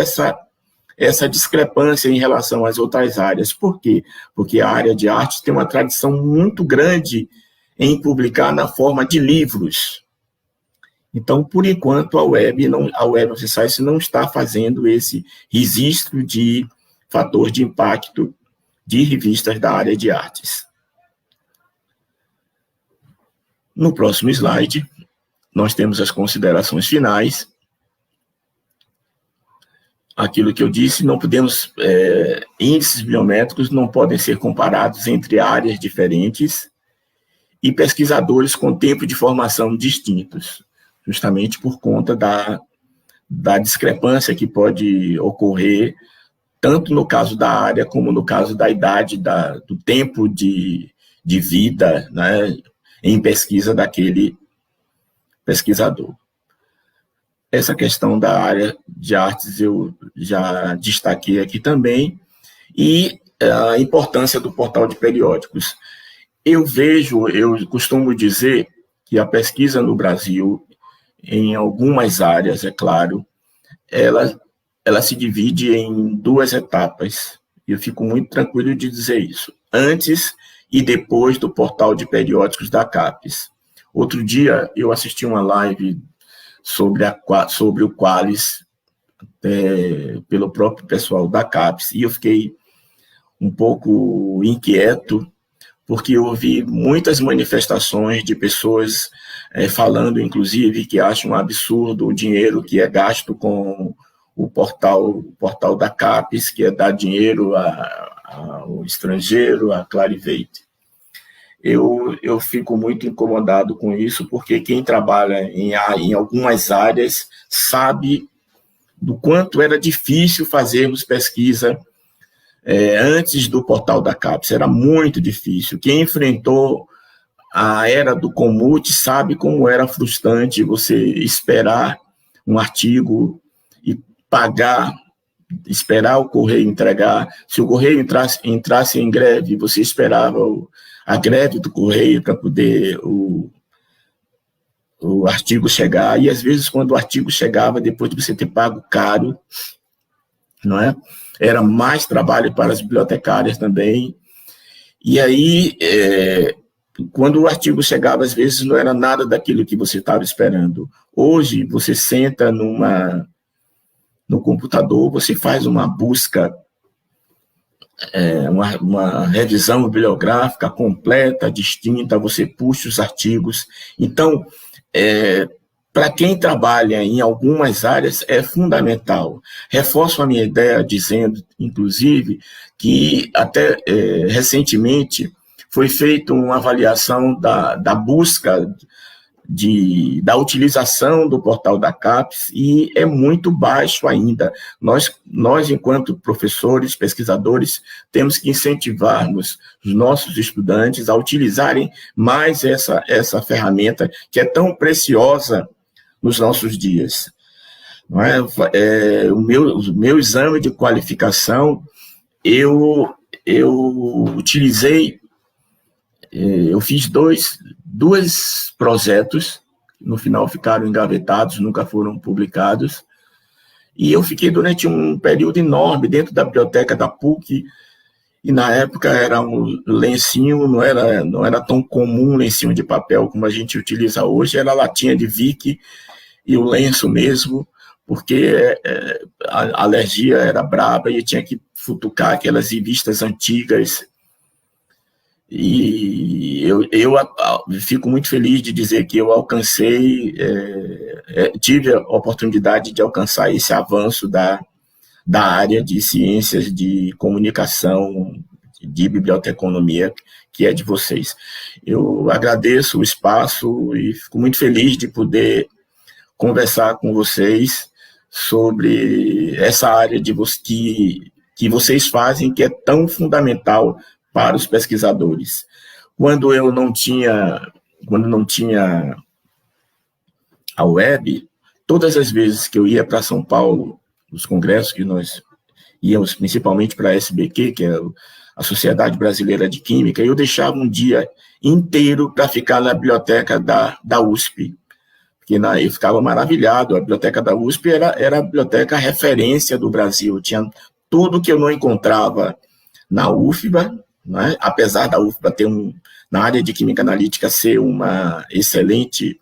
essa discrepância em relação às outras áreas. Por quê? Porque a área de artes tem uma tradição muito grande em publicar na forma de livros. Então, por enquanto, a Web of Science não está fazendo esse registro de fator de impacto de revistas da área de artes. No próximo slide, nós temos as considerações finais. Aquilo que eu disse, não podemos, índices biométricos não podem ser comparados entre áreas diferentes e pesquisadores com tempo de formação distintos, justamente por conta da discrepância que pode ocorrer, tanto no caso da área como no caso da idade, do tempo de vida, né, em pesquisa daquele pesquisador. Essa questão da área de artes eu já destaquei aqui também, e a importância do portal de periódicos. Eu costumo dizer que a pesquisa no Brasil, em algumas áreas, é claro, ela se divide em 2 etapas, e eu fico muito tranquilo de dizer isso, antes e depois do portal de periódicos da CAPES. Outro dia, eu assisti uma live sobre o Qualis, pelo próprio pessoal da CAPES, e eu fiquei um pouco inquieto, porque eu ouvi muitas manifestações de pessoas falando, inclusive, que acham um absurdo o dinheiro que é gasto com o portal da CAPES, que é dar dinheiro ao estrangeiro, a Clarivate. Eu fico muito incomodado com isso, porque quem trabalha em algumas áreas sabe do quanto era difícil fazermos pesquisa antes do portal da CAPES, era muito difícil. Quem enfrentou a era do Comut sabe como era frustrante você esperar um artigo e pagar, esperar o correio entregar. Se o correio entrasse em greve, você esperava a greve do correio para poder o artigo chegar, e às vezes quando o artigo chegava, depois de você ter pago caro, não é? Era mais trabalho para as bibliotecárias também, e aí, quando o artigo chegava, às vezes não era nada daquilo que você estava esperando. Hoje, você senta no computador, você faz uma busca, uma revisão bibliográfica completa, distinta, você puxa os artigos. Então, para quem trabalha em algumas áreas, é fundamental. Reforço a minha ideia dizendo, inclusive, que até recentemente foi feita uma avaliação da busca, da utilização do portal da CAPES, e é muito baixo ainda. Nós, enquanto professores, pesquisadores, temos que incentivarmos os nossos estudantes a utilizarem mais essa ferramenta que é tão preciosa nos nossos dias. Não é? O meu exame de qualificação, eu utilizei Eu fiz dois projetos, no final ficaram engavetados, nunca foram publicados, e eu fiquei durante um período enorme dentro da biblioteca da PUC, e na época era um lencinho, não era tão comum um lencinho de papel como a gente utiliza hoje, era latinha de Vic e o lenço mesmo, porque a alergia era braba e eu tinha que futucar aquelas revistas antigas. E eu fico muito feliz de dizer que eu alcancei, tive a oportunidade de alcançar esse avanço da área de ciências de comunicação, de biblioteconomia, que é de vocês. Eu agradeço o espaço e fico muito feliz de poder conversar com vocês sobre essa área que vocês fazem, que é tão fundamental para os pesquisadores. Quando não tinha a web, todas as vezes que eu ia para São Paulo, nos congressos que nós íamos, principalmente para a SBQ, que é a Sociedade Brasileira de Química, eu deixava um dia inteiro para ficar na biblioteca da USP, porque eu ficava maravilhado. A biblioteca da USP era a biblioteca referência do Brasil, tinha tudo que eu não encontrava na UFBA, né? Apesar da UFBA ter na área de Química Analítica ser uma excelente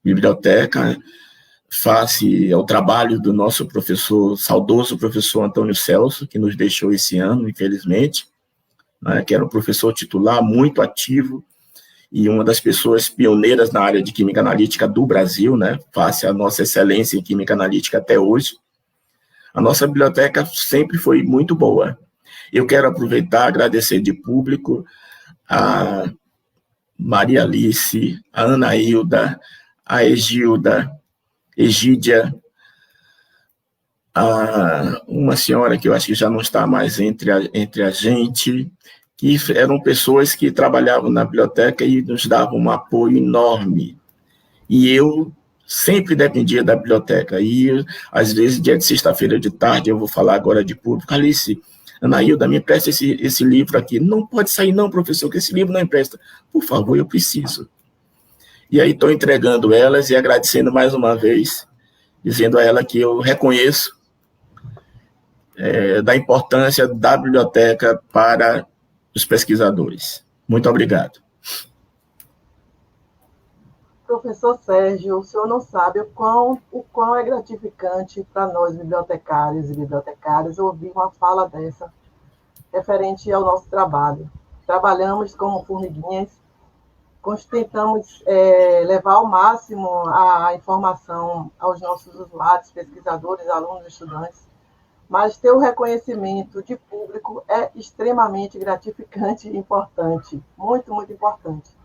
biblioteca, face ao trabalho do nosso saudoso professor Antônio Celso, que nos deixou esse ano, infelizmente, né? Que era um professor titular muito ativo e uma das pessoas pioneiras na área de Química Analítica do Brasil, né? Face à nossa excelência em Química Analítica até hoje. A nossa biblioteca sempre foi muito boa. Eu quero aproveitar e agradecer de público a Maria Alice, a Ana Hilda, a Egídia, uma senhora que eu acho que já não está mais entre a gente, que eram pessoas que trabalhavam na biblioteca e nos davam um apoio enorme. E eu sempre dependia da biblioteca. E, às vezes, dia de sexta-feira de tarde, eu vou falar agora de público, Alice, Anailda, me empresta esse livro aqui. Não pode sair não, professor, que esse livro não empresta. Por favor, eu preciso. E aí estou entregando elas e agradecendo mais uma vez, dizendo a ela que eu reconheço da importância da biblioteca para os pesquisadores. Muito obrigado. Professor Sérgio, o senhor não sabe o quão é gratificante para nós, bibliotecários e bibliotecárias, ouvir uma fala dessa referente ao nosso trabalho. Trabalhamos como formiguinhas, tentamos levar ao máximo a informação aos nossos usuários, pesquisadores, alunos, estudantes, mas ter o reconhecimento de público é extremamente gratificante e importante, muito, muito importante.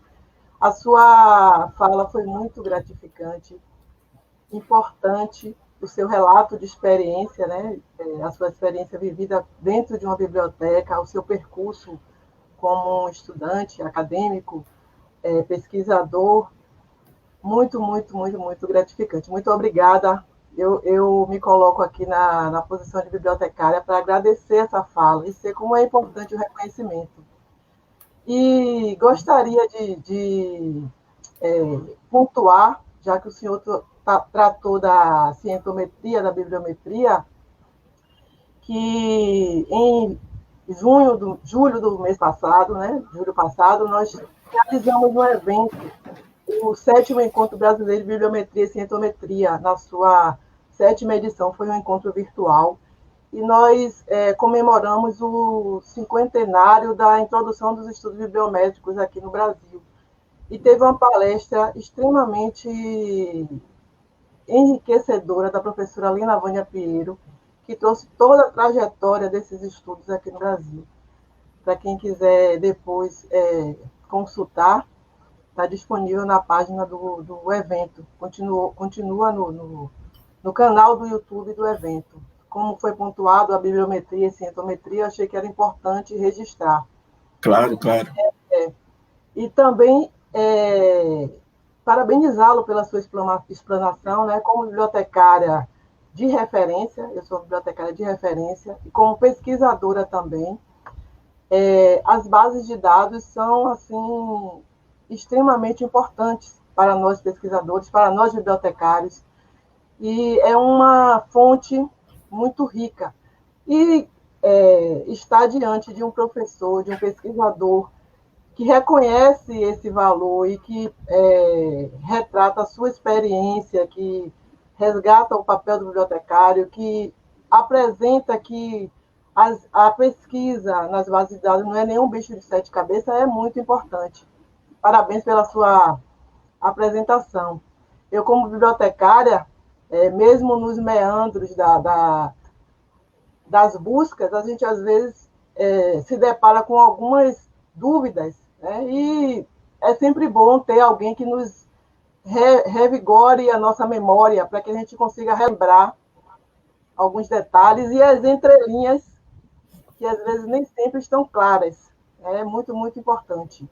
A sua fala foi muito gratificante, importante, o seu relato de experiência, né? A sua experiência vivida dentro de uma biblioteca, o seu percurso como estudante, acadêmico, pesquisador, muito, muito, muito, muito gratificante. Muito obrigada. Eu me coloco aqui na posição de bibliotecária para agradecer essa fala e ser como é importante o reconhecimento. E gostaria de pontuar, já que o senhor tratou da cientometria, da bibliometria, que em julho do mês passado, né, julho passado, nós realizamos um evento, o 7º Encontro Brasileiro de Bibliometria e Cientometria, na sua 7ª edição, foi um encontro virtual, e nós comemoramos o 50º da introdução dos estudos bibliométricos aqui no Brasil. E teve uma palestra extremamente enriquecedora da professora Lina Vânia Pinheiro, que trouxe toda a trajetória desses estudos aqui no Brasil. Para quem quiser depois consultar, está disponível na página do evento, continua no canal do YouTube do evento. Como foi pontuado a bibliometria e cientometria, achei que era importante registrar. Claro, claro. E também parabenizá-lo pela sua explanação, né, como bibliotecária de referência, eu sou bibliotecária de referência, e como pesquisadora também. as bases de dados são assim extremamente importantes para nós pesquisadores, para nós bibliotecários, e é uma fonte muito rica. E estar diante de um professor, de um pesquisador que reconhece esse valor e que retrata a sua experiência, que resgata o papel do bibliotecário, que apresenta que a pesquisa nas bases de dados não é nenhum bicho de sete cabeças, é muito importante. Parabéns pela sua apresentação. Eu, como bibliotecária, mesmo nos meandros das buscas, a gente, às vezes, se depara com algumas dúvidas, né? E é sempre bom ter alguém que nos revigore a nossa memória, para que a gente consiga lembrar alguns detalhes e as entrelinhas, que às vezes nem sempre estão claras. É muito, muito importante.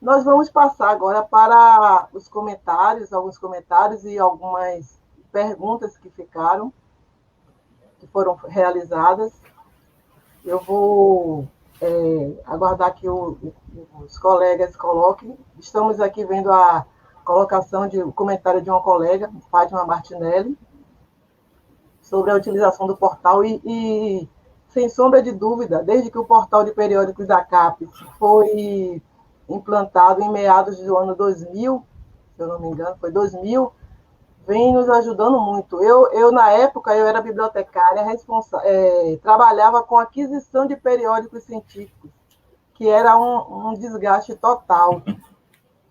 Nós vamos passar agora para os comentários, alguns comentários e algumas perguntas que foram realizadas. Eu vou aguardar que os colegas coloquem. Estamos aqui vendo a colocação de comentário de uma colega, Fátima Martinelli, sobre a utilização do portal e sem sombra de dúvida, desde que o portal de periódicos da CAPES foi implantado em meados do ano 2000, se eu não me engano, foi 2000, vem nos ajudando muito. Eu na época, eu era bibliotecária, trabalhava com aquisição de periódicos científicos, que era um desgaste total,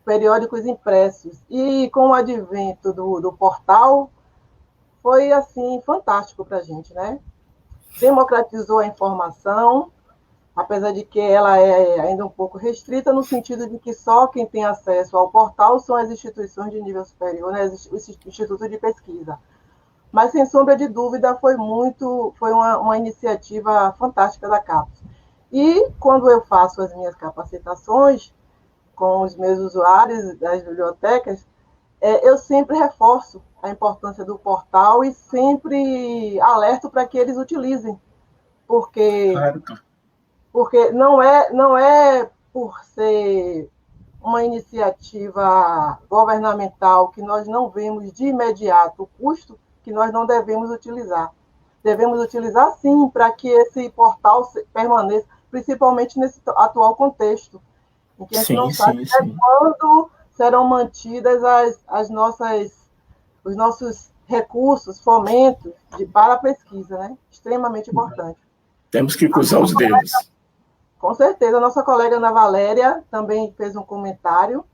periódicos impressos. E com o advento do portal, foi, assim, fantástico para a gente, né? Democratizou a informação, apesar de que ela é ainda um pouco restrita, no sentido de que só quem tem acesso ao portal são as instituições de nível superior, né, os institutos de pesquisa. Mas, sem sombra de dúvida, foi uma iniciativa fantástica da CAPES. E, quando eu faço as minhas capacitações com os meus usuários das bibliotecas, eu sempre reforço a importância do portal e sempre alerto para que eles utilizem, porque não é por ser uma iniciativa governamental que nós não vemos de imediato o custo que nós não devemos utilizar. Devemos utilizar, sim, para que esse portal permaneça, principalmente nesse atual contexto, em que a gente não sabe quando serão mantidas os nossos recursos, fomentos para a pesquisa, né? Extremamente importante. Temos que cruzar os dedos. Com certeza. A nossa colega Ana Valéria também fez um comentário.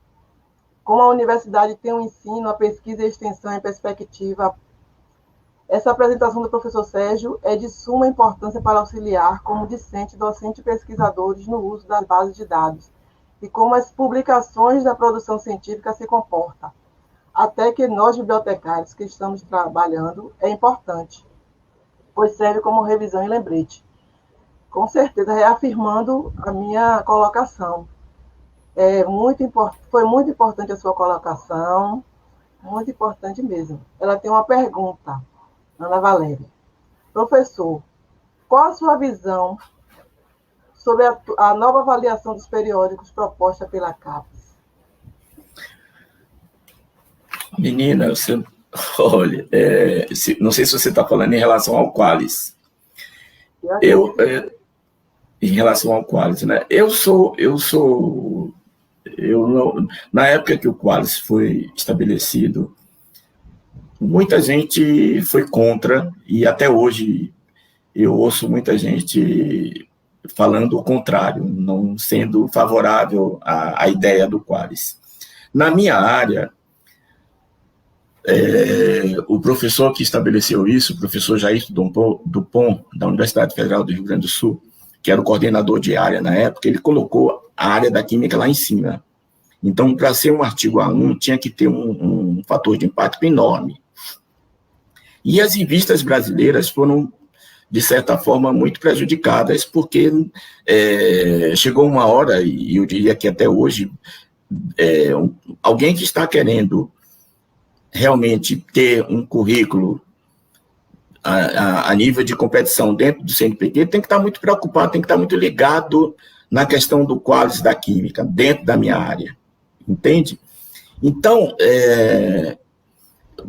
Como a universidade tem um ensino, a pesquisa e a extensão em perspectiva, essa apresentação do professor Sérgio é de suma importância para auxiliar como discente, docente e pesquisadores no uso das bases de dados e como as publicações da produção científica se comportam. Até que nós, bibliotecários, que estamos trabalhando, é importante, pois serve como revisão e lembrete. Com certeza, reafirmando a minha colocação. Foi muito importante a sua colocação, muito importante mesmo. Ela tem uma pergunta, Ana Valéria. Professor, qual a sua visão sobre a nova avaliação dos periódicos proposta pela CAPES? Menina, olha, não sei se você está falando em relação ao Qualis. Em relação ao Qualis, né? Na época que o Qualis foi estabelecido, muita gente foi contra, e até hoje eu ouço muita gente falando o contrário, não sendo favorável à ideia do Qualis. Na minha área, o professor que estabeleceu isso, o professor Jair Dupont, da Universidade Federal do Rio Grande do Sul, que era o coordenador de área na época, ele colocou a área da química lá em cima. Então, para ser um artigo A1, tinha que ter um fator de impacto enorme. E as revistas brasileiras foram, de certa forma, muito prejudicadas, porque chegou uma hora, e eu diria que até hoje, alguém que está querendo realmente ter um currículo a nível de competição dentro do CNPq tem que estar muito preocupado, tem que estar muito ligado na questão do quadro da química, dentro da minha área, entende? Então,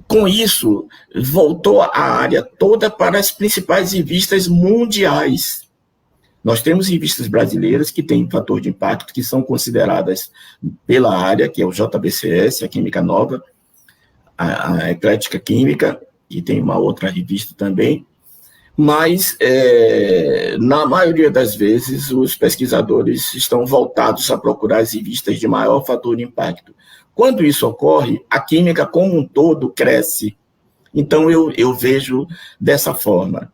com isso, voltou a área toda para as principais revistas mundiais. Nós temos revistas brasileiras que têm fator de impacto, que são consideradas pela área, que é o JBCS, a Química Nova, a Eclética Química, e tem uma outra revista também, mas, na maioria das vezes, os pesquisadores estão voltados a procurar as revistas de maior fator de impacto. Quando isso ocorre, a química como um todo cresce. Então, eu vejo dessa forma,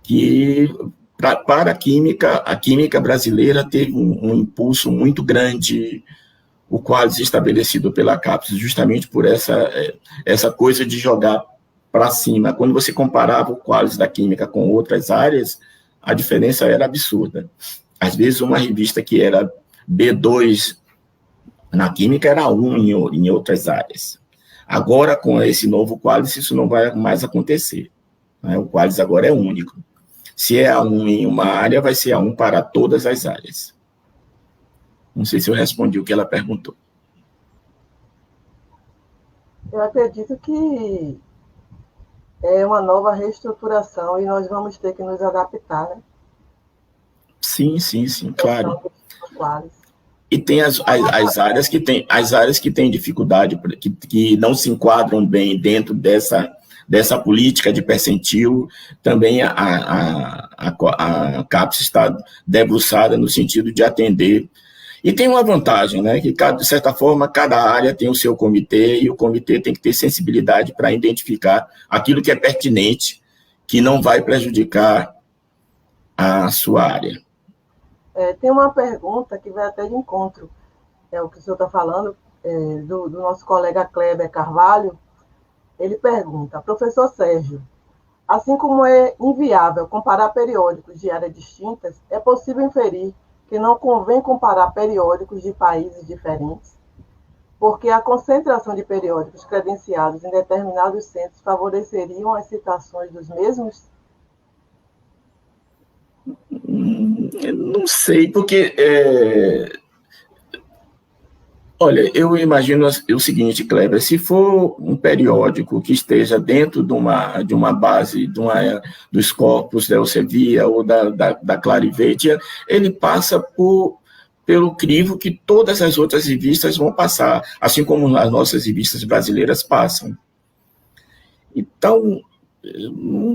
que para a química brasileira teve um impulso muito grande, o Qualis estabelecido pela CAPES, justamente por essa coisa de jogar para cima. Quando você comparava o Qualis da química com outras áreas, a diferença era absurda. Às vezes, uma revista que era B2 na química era 1 em outras áreas. Agora, com esse novo Qualis, isso não vai mais acontecer, né? O Qualis agora é único. Se é A1 em uma área, vai ser A1 para todas as áreas. Não sei se eu respondi o que ela perguntou. Eu acredito que é uma nova reestruturação e nós vamos ter que nos adaptar, né? Sim, claro. E tem as áreas que têm dificuldade, que não se enquadram bem dentro dessa política de percentil. Também a CAPES está debruçada no sentido de atender. E tem uma vantagem, né, que, de certa forma, cada área tem o seu comitê, e o comitê tem que ter sensibilidade para identificar aquilo que é pertinente, que não vai prejudicar a sua área. Tem uma pergunta que vai até de encontro, o que o senhor está falando, do nosso colega Kleber Carvalho. Ele pergunta: professor Sérgio, assim como é inviável comparar periódicos de áreas distintas, é possível inferir que não convém comparar periódicos de países diferentes, porque a concentração de periódicos credenciados em determinados centros favoreceriam as citações dos mesmos? Não sei, porque... Olha, eu imagino o seguinte, Kleber: se for um periódico que esteja dentro de uma base, dos corpos da Elsevier ou da Clarivate, ele passa pelo crivo que todas as outras revistas vão passar, assim como as nossas revistas brasileiras passam. Então,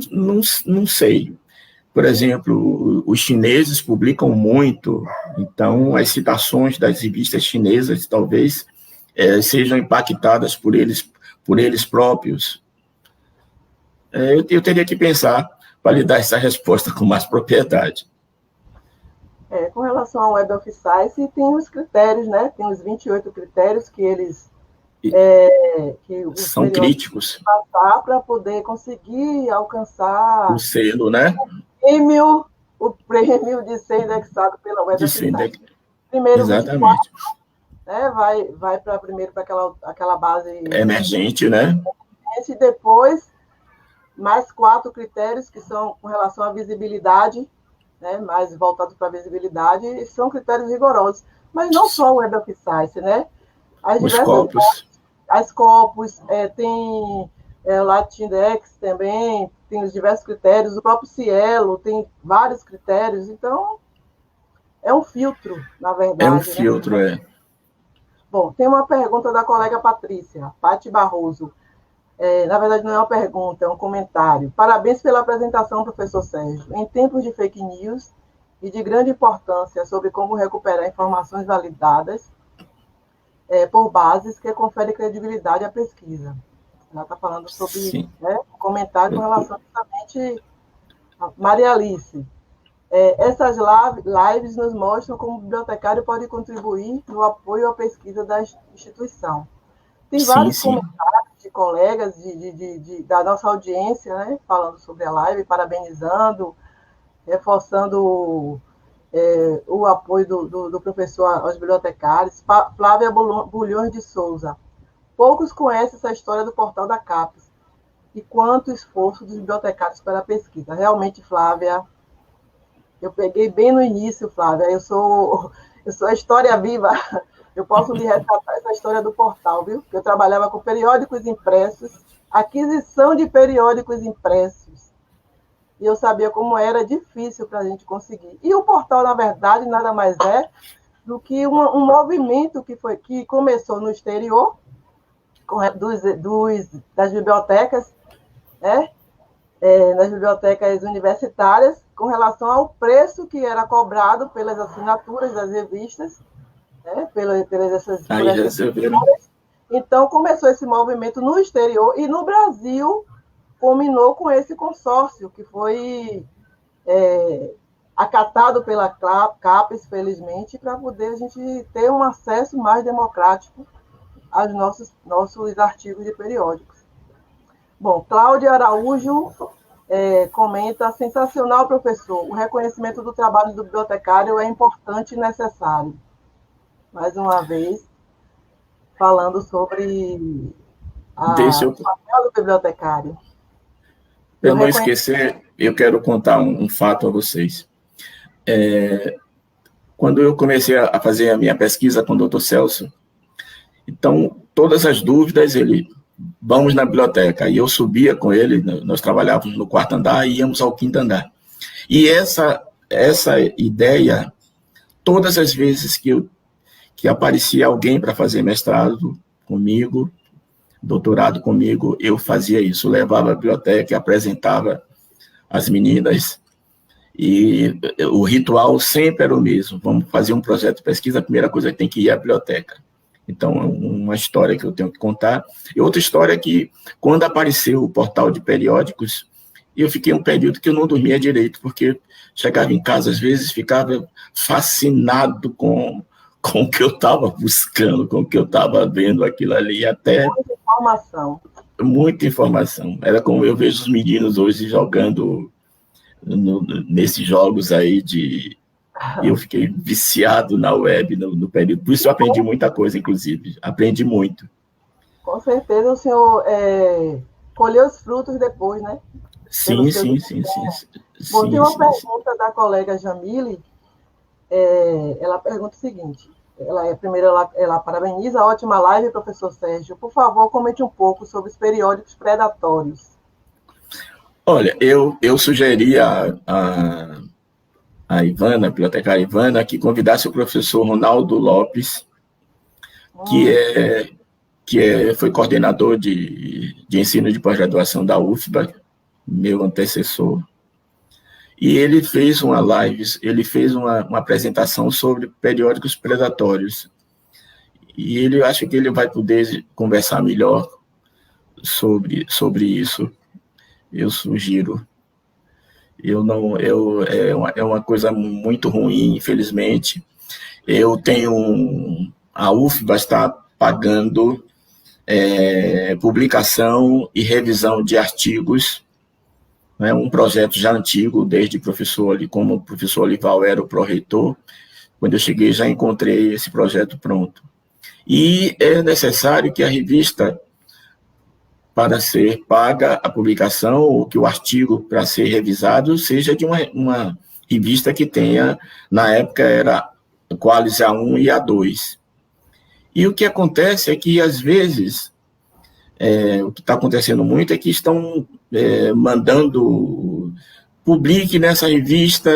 não sei. Por exemplo, os chineses publicam muito, então as citações das revistas chinesas talvez sejam impactadas por eles próprios. Eu teria que pensar para lhe dar essa resposta com mais propriedade. Com relação ao Web of Science, tem os critérios, né? Tem os 28 critérios que eles... que são críticos. Passar para poder conseguir alcançar... o selo, né? O prêmio de ser indexado pela Web of Science. Primeiro, exatamente. 24, né, vai primeiro para aquela base... emergente, né? E depois, mais 4 critérios que são com relação à visibilidade, né, mais voltados para a visibilidade, e são critérios rigorosos. Mas não só o Web of Science, né? As Scopus, tem o Latindex também, tem os diversos critérios, o próprio Cielo tem vários critérios, então é um filtro, na verdade. É um filtro, né? Bom, tem uma pergunta da colega Patrícia, Pati Barroso. Na verdade, não é uma pergunta, é um comentário. Parabéns pela apresentação, professor Sérgio. Em tempos de fake news e de grande importância sobre como recuperar informações validadas por bases que conferem credibilidade à pesquisa. Ela está falando sobre um comentário com relação justamente a Maria Alice. Essas lives nos mostram como o bibliotecário pode contribuir no apoio à pesquisa da instituição. Tem vários comentários de colegas da nossa audiência, né, falando sobre a live, parabenizando, reforçando o apoio do professor aos bibliotecários. Flávia Bulhões de Souza. Poucos conhecem essa história do portal da CAPES e quanto esforço dos bibliotecários para a pesquisa. Realmente, Flávia, Eu peguei bem no início, Flávia. Eu sou a história viva. Eu posso lhe resgatar essa história do portal, viu? Eu trabalhava com periódicos impressos, aquisição de periódicos impressos. E eu sabia como era difícil para a gente conseguir. E o portal, na verdade, nada mais é do que um movimento que começou no exterior, das bibliotecas, né? Nas bibliotecas universitárias, com relação ao preço que era cobrado pelas assinaturas das revistas, né? Aí resolveram. Então, começou esse movimento no exterior, e no Brasil culminou com esse consórcio, que foi acatado pela CAPES, felizmente, para poder a gente ter um acesso mais democrático aos nossos artigos de periódicos. Bom, Cláudia Araújo comenta: sensacional, professor. O reconhecimento do trabalho do bibliotecário é importante e necessário. Mais uma vez, falando sobre o papel do bibliotecário. Para não esquecer, eu quero contar um fato a vocês. Quando eu comecei a fazer a minha pesquisa com o Dr. Celso, então, todas as dúvidas, vamos na biblioteca. E eu subia com ele, nós trabalhávamos no 4º andar e íamos ao 5º andar. E essa ideia, todas as vezes que aparecia alguém para fazer mestrado comigo, doutorado comigo, eu fazia isso, levava à biblioteca e apresentava as meninas, e o ritual sempre era o mesmo: vamos fazer um projeto de pesquisa, a primeira coisa que tem que ir à biblioteca. Então, é uma história que eu tenho que contar. E outra história é que, quando apareceu o portal de periódicos, eu fiquei um período que eu não dormia direito, porque chegava em casa, às vezes, ficava fascinado com o que eu estava buscando, com o que eu estava vendo aquilo ali, até... Muita informação. Muita informação. Era como eu vejo os meninos hoje jogando nesses jogos aí de... E eu fiquei viciado na web no período. Por isso eu aprendi muita coisa, inclusive. Aprendi muito. Com certeza o senhor colheu os frutos depois, né? Sim. Bom, tem uma pergunta da colega Jamile. Ela pergunta o seguinte: primeiro ela parabeniza a ótima live, professor Sérgio. Por favor, comente um pouco sobre os periódicos predatórios. Olha, eu sugeri a Ivana, a bibliotecária Ivana, que convidasse o professor Ronaldo Lopes, que foi coordenador de ensino de pós-graduação da UFBA, meu antecessor. E ele fez uma live, ele fez uma apresentação sobre periódicos predatórios. E eu acho que ele vai poder conversar melhor sobre isso. Eu sugiro. É uma coisa muito ruim, infelizmente. A UFBA está pagando publicação e revisão de artigos, né, um projeto já antigo, desde como o professor Olival era o pró-reitor. Quando eu cheguei, já encontrei esse projeto pronto. E é necessário que a revista, para ser paga a publicação, ou que o artigo, para ser revisado, seja de uma revista que tenha, na época era Qualis A1 e A2. E o que acontece é que, às vezes, o que está acontecendo muito é que estão mandando, publique nessa revista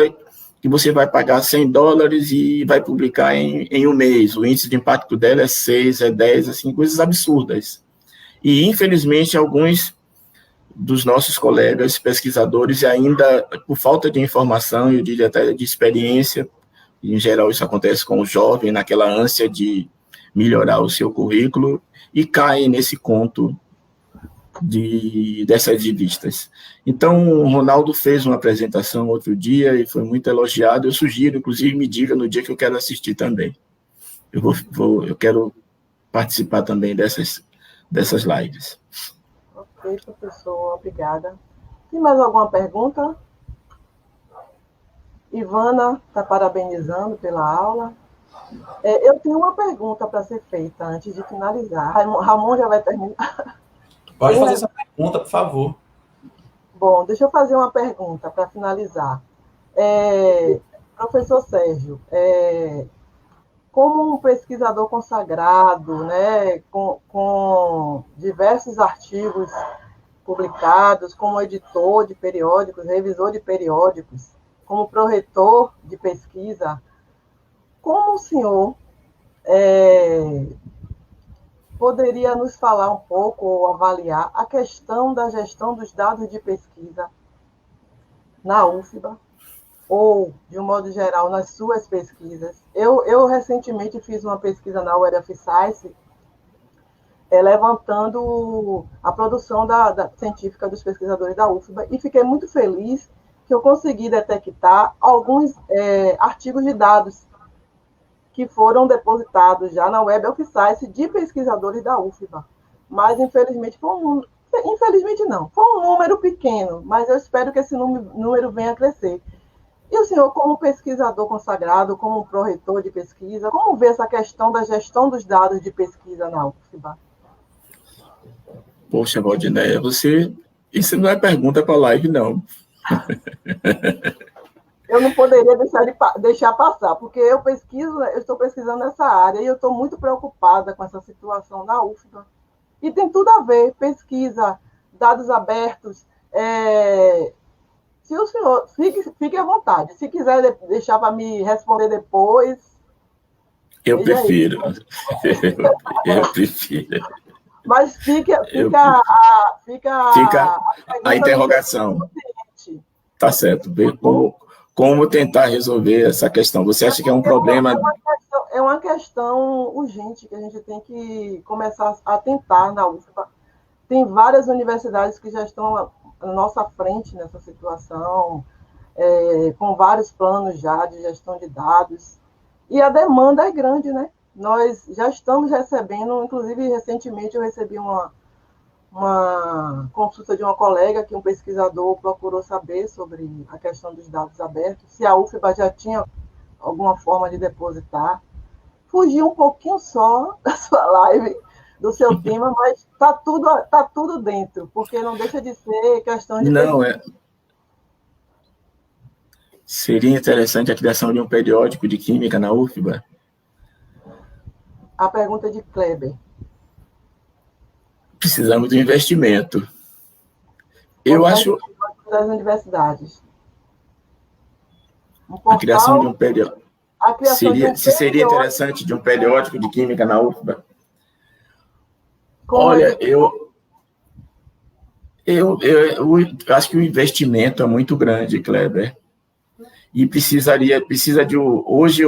que você vai pagar $100 e vai publicar em um mês. O índice de impacto dela é 6, é 10, assim, coisas absurdas. E, infelizmente, alguns dos nossos colegas pesquisadores ainda, por falta de informação, eu diria até de experiência, em geral isso acontece com o jovem, naquela ânsia de melhorar o seu currículo, e caem nesse conto dessas revistas. Então, o Ronaldo fez uma apresentação outro dia e foi muito elogiado. Eu sugiro, inclusive, me diga no dia que eu quero assistir também. Eu quero participar também dessas lives. Ok, professor, obrigada. Tem mais alguma pergunta? Ivana está parabenizando pela aula. Eu tenho uma pergunta para ser feita antes de finalizar. Ramon já vai terminar. Pode fazer essa pergunta, por favor. Bom, deixa eu fazer uma pergunta para finalizar. Professor Sérgio, como um pesquisador consagrado, né, com diversos artigos publicados, como editor de periódicos, revisor de periódicos, como pró-reitor de pesquisa, como o senhor poderia nos falar um pouco ou avaliar a questão da gestão dos dados de pesquisa na UFBA, ou, de um modo geral, nas suas pesquisas? Eu recentemente fiz uma pesquisa na Web of Science, levantando a produção científica dos pesquisadores da UFBA, e fiquei muito feliz que eu consegui detectar alguns artigos de dados que foram depositados já na Web of Science de pesquisadores da UFBA. Mas, infelizmente, foi um número pequeno, mas eu espero que esse número venha a crescer. E o senhor, como pesquisador consagrado, como pró-reitor de pesquisa, como vê essa questão da gestão dos dados de pesquisa na UFBA? Poxa, Valdinéia, isso não é pergunta para a live, não. Eu não poderia deixar passar, porque eu estou pesquisando nessa área e eu estou muito preocupada com essa situação na UFBA. E tem tudo a ver, pesquisa, dados abertos. Se o senhor, fique à vontade. Se quiser deixar para me responder depois... Eu prefiro. Eu prefiro. Mas fica a interrogação. Tá certo. Ver como tentar resolver essa questão. Você acha que é um problema... É uma questão urgente que a gente tem que começar a tentar na UFBA. Tem várias universidades que já estão à nossa frente nessa situação, com vários planos já de gestão de dados. E a demanda é grande, né? Nós já estamos recebendo, inclusive, recentemente eu recebi uma consulta de uma colega que um pesquisador procurou saber sobre a questão dos dados abertos, se a UFBA já tinha alguma forma de depositar. Fugi um pouquinho só da sua live, do seu tema, mas tá tudo dentro, porque não deixa de ser questão de... Não, Seria interessante a criação de um periódico de química na UFBA? A pergunta de Kleber. Precisamos de investimento. Eu acho... Das universidades. A criação de um periódico. Seria interessante de um periódico de química na UFBA? Olha, eu acho que o investimento é muito grande, Kleber. E precisa de... Hoje,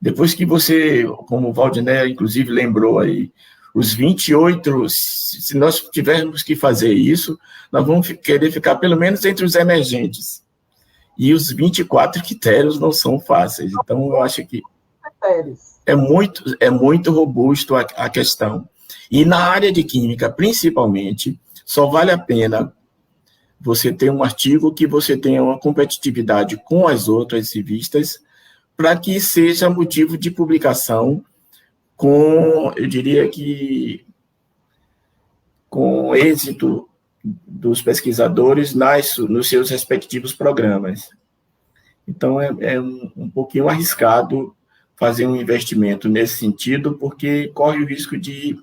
depois que você, como o Valdinéia, inclusive, lembrou aí, os 28, se nós tivermos que fazer isso, nós vamos querer ficar pelo menos entre os emergentes. E os 24 critérios não são fáceis. Então, eu acho que é muito robusto a questão. E na área de química, principalmente, só vale a pena você ter um artigo que você tenha uma competitividade com as outras revistas para que seja motivo de publicação eu diria que com êxito dos pesquisadores nos seus respectivos programas. Então, é um pouquinho arriscado fazer um investimento nesse sentido, porque corre o risco de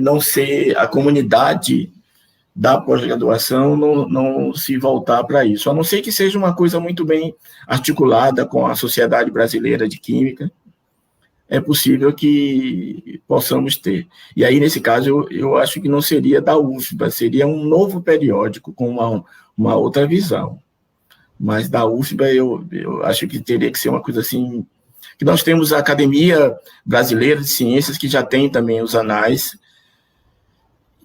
não ser a comunidade da pós-graduação não se voltar para isso, a não ser que seja uma coisa muito bem articulada com a Sociedade Brasileira de Química, é possível que possamos ter. E aí, nesse caso, eu acho que não seria da UFBA, seria um novo periódico com uma outra visão. Mas da UFBA, eu acho que teria que ser uma coisa assim, que nós temos a Academia Brasileira de Ciências, que já tem também os anais,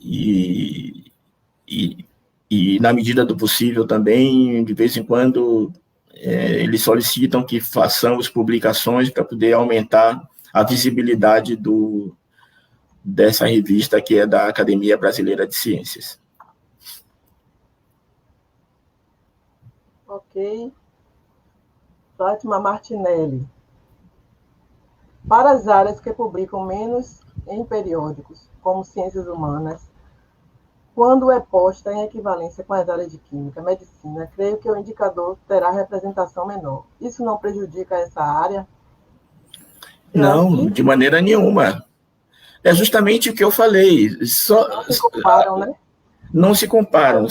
e na medida do possível também, de vez em quando, eles solicitam que façamos publicações para poder aumentar a visibilidade dessa revista, que é da Academia Brasileira de Ciências. Ok. Fátima Martinelli. Para as áreas que publicam menos em periódicos, como ciências humanas, Quando é posta em equivalência com as áreas de química, medicina, creio que o indicador terá representação menor. Isso não prejudica essa área? Não, de maneira nenhuma. É justamente o que eu falei. Não se comparam, né? Não se comparam.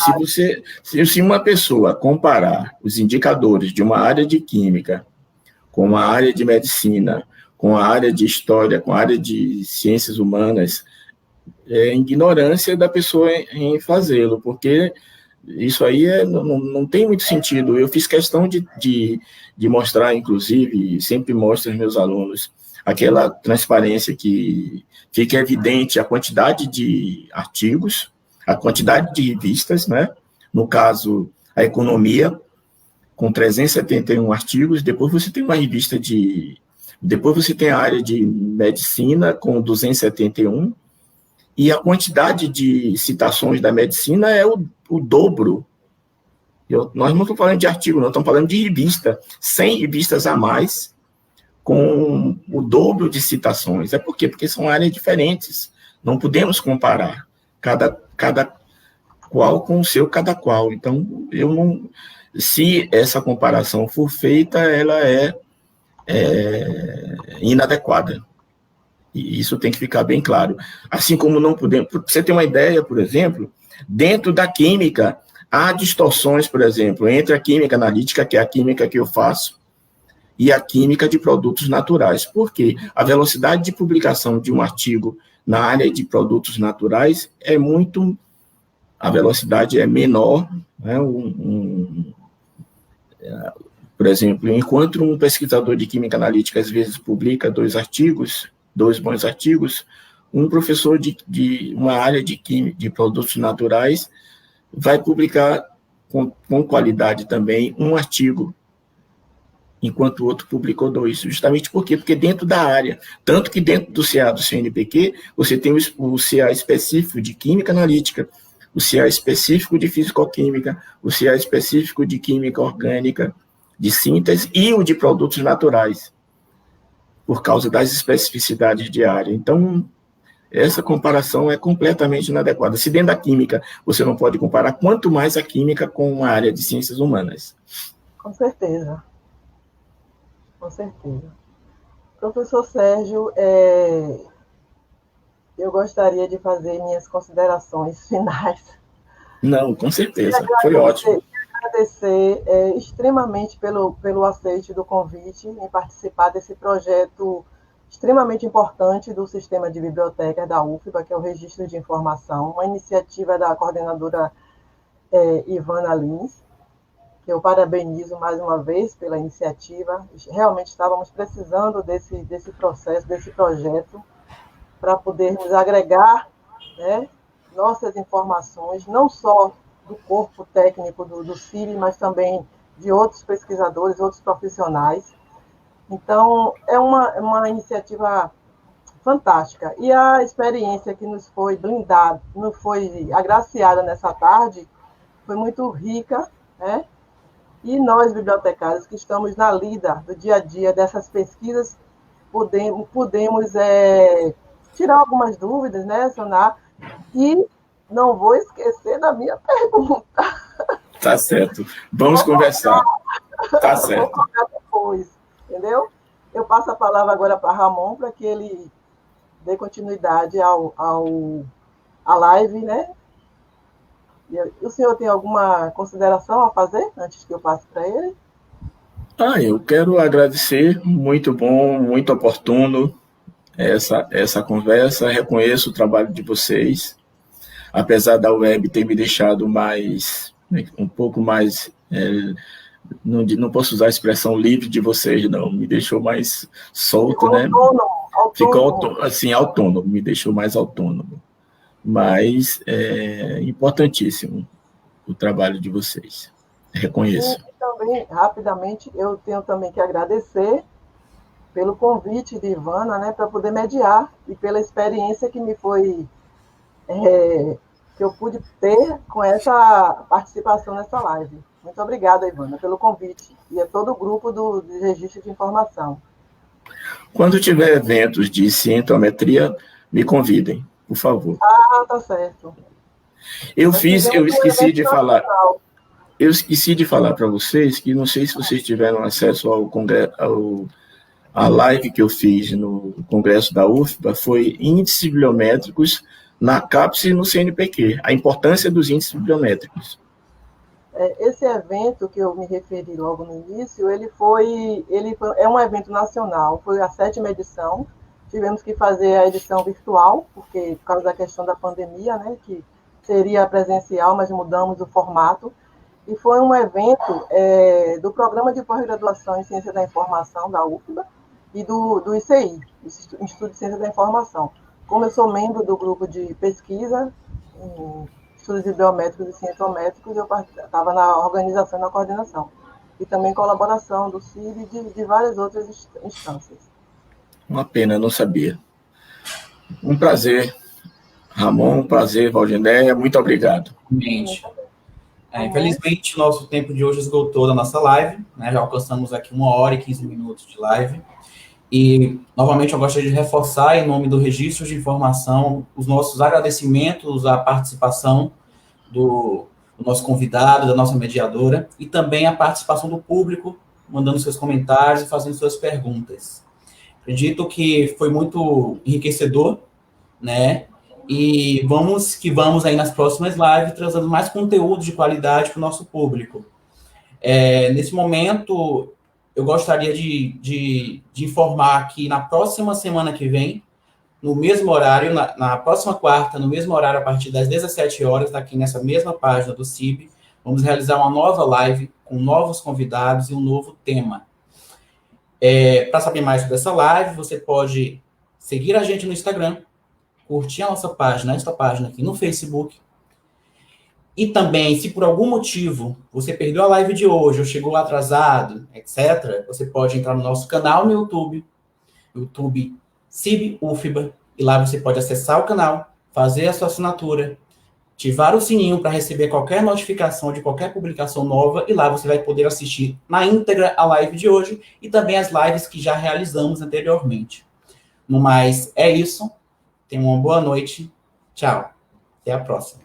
Se uma pessoa comparar os indicadores de uma área de química com uma área de medicina, com a área de história, com a área de ciências humanas, é ignorância da pessoa em fazê-lo, porque isso aí não tem muito sentido. Eu fiz questão de mostrar, inclusive, sempre mostro aos meus alunos, aquela transparência que fica evidente a quantidade de artigos, a quantidade de revistas, né? No caso, a economia, com 371 artigos, depois você tem uma revista depois você tem a área de medicina, com 271, e a quantidade de citações da medicina é o dobro. Nós não estamos falando de artigo, nós estamos falando de revista, 100 revistas a mais, com o dobro de citações. É por quê? Porque são áreas diferentes. Não podemos comparar cada qual com o seu cada qual. Então, se essa comparação for feita, ela é inadequada. E isso tem que ficar bem claro. Assim como não podemos... Para você ter uma ideia, por exemplo, dentro da química, há distorções, por exemplo, entre a química analítica, que é a química que eu faço, e a química de produtos naturais. Por quê? A velocidade de publicação de um artigo na área de produtos naturais a velocidade é menor, né? Por exemplo, enquanto um pesquisador de química analítica às vezes publica 2 bons artigos, um professor de uma área de produtos naturais vai publicar com qualidade também um artigo, enquanto o outro publicou 2. Justamente por quê? Porque dentro da área, tanto que dentro do CA do CNPq, você tem o CA específico de química analítica, o CA específico de fisicoquímica, o CA específico de química orgânica, de síntese, e o de produtos naturais, por causa das especificidades de área. Então, essa comparação é completamente inadequada. Se dentro da química você não pode comparar, quanto mais a química com a área de ciências humanas. Com certeza. Com certeza. Professor Sérgio, eu gostaria de fazer minhas considerações finais. Não, com certeza, foi ótimo. Agradecer extremamente pelo aceite do convite em participar desse projeto extremamente importante do Sistema de Bibliotecas da UFBA, que é o Registro de Informação, uma iniciativa da coordenadora Ivana Lins, que eu parabenizo mais uma vez pela iniciativa. Realmente estávamos precisando desse processo, desse projeto, para podermos agregar, né, nossas informações, não só do corpo técnico do CIB, mas também de outros pesquisadores, outros profissionais. Então, é uma iniciativa fantástica. E a experiência que nos foi brindada, nos foi agraciada nessa tarde, foi muito rica, né? E nós, bibliotecários, que estamos na lida do dia a dia dessas pesquisas, podemos tirar algumas dúvidas, né, sanar, e não vou esquecer da minha pergunta. Tá certo. Vamos conversar. Tá certo. Vou colocar depois, entendeu? Eu passo a palavra agora para Ramon, para que ele dê continuidade à live, né? E o senhor tem alguma consideração a fazer, antes que eu passe para ele? Eu quero agradecer, muito bom, muito oportuno essa conversa, reconheço o trabalho de vocês, apesar da web ter me deixado um pouco mais, não posso usar a expressão livre de vocês, não, me deixou mais solto, né? Autônomo. Ficou assim, autônomo, me deixou mais autônomo, mas é importantíssimo o trabalho de vocês, reconheço. E também, rapidamente, eu tenho também que agradecer pelo convite de Ivana, né, para poder mediar, e pela experiência que me foi, que eu pude ter com essa participação nessa live. Muito obrigada, Ivana, pelo convite, e a todo o grupo do Registro de Informação. Quando tiver eventos de cientometria, me convidem, por favor. Tá certo. Eu Nós tivemos um esqueci evento de falar. nacional. Eu esqueci de falar para vocês que não sei se vocês tiveram acesso ao congresso, a live que eu fiz no congresso da UFBA foi índices bibliométricos na CAPES e no CNPq, a importância dos índices bibliométricos. Esse evento que eu me referi logo no início, é um evento nacional, foi a 7ª edição. Tivemos que fazer a edição virtual, porque por causa da questão da pandemia, né, que seria presencial, mas mudamos o formato. E foi um evento do Programa de Pós-Graduação em Ciência da Informação, da UFBA, e do ICI, Instituto de Ciência da Informação. Como eu sou membro do grupo de pesquisa em estudos biométricos e cientométricos, eu estava na organização e na coordenação. E também colaboração do CIB e de várias outras instâncias. Uma pena, não sabia. Um prazer, Ramon, um prazer, Valdinéia, muito obrigado. Infelizmente, o nosso tempo de hoje esgotou da nossa live, né? Já alcançamos aqui 1h15 de live. E, novamente, eu gostaria de reforçar, em nome do Registro de Informação, os nossos agradecimentos à participação do nosso convidado, da nossa mediadora, e também a participação do público, mandando seus comentários e fazendo suas perguntas. Acredito que foi muito enriquecedor, né? E vamos aí nas próximas lives, trazendo mais conteúdo de qualidade para o nosso público. Nesse momento, eu gostaria de informar que na próxima semana que vem, no mesmo horário, na próxima quarta, no mesmo horário, a partir das 17 horas, aqui nessa mesma página do CIB, vamos realizar uma nova live com novos convidados e um novo tema. Para saber mais sobre essa live, você pode seguir a gente no Instagram, curtir a nossa página, esta página aqui no Facebook. E também, se por algum motivo você perdeu a live de hoje, ou chegou atrasado, etc., você pode entrar no nosso canal no YouTube CIB UFBA, e lá você pode acessar o canal, fazer a sua assinatura, ativar o sininho para receber qualquer notificação de qualquer publicação nova, e lá você vai poder assistir na íntegra a live de hoje e também as lives que já realizamos anteriormente. No mais, é isso. Tenham uma boa noite. Tchau. Até a próxima.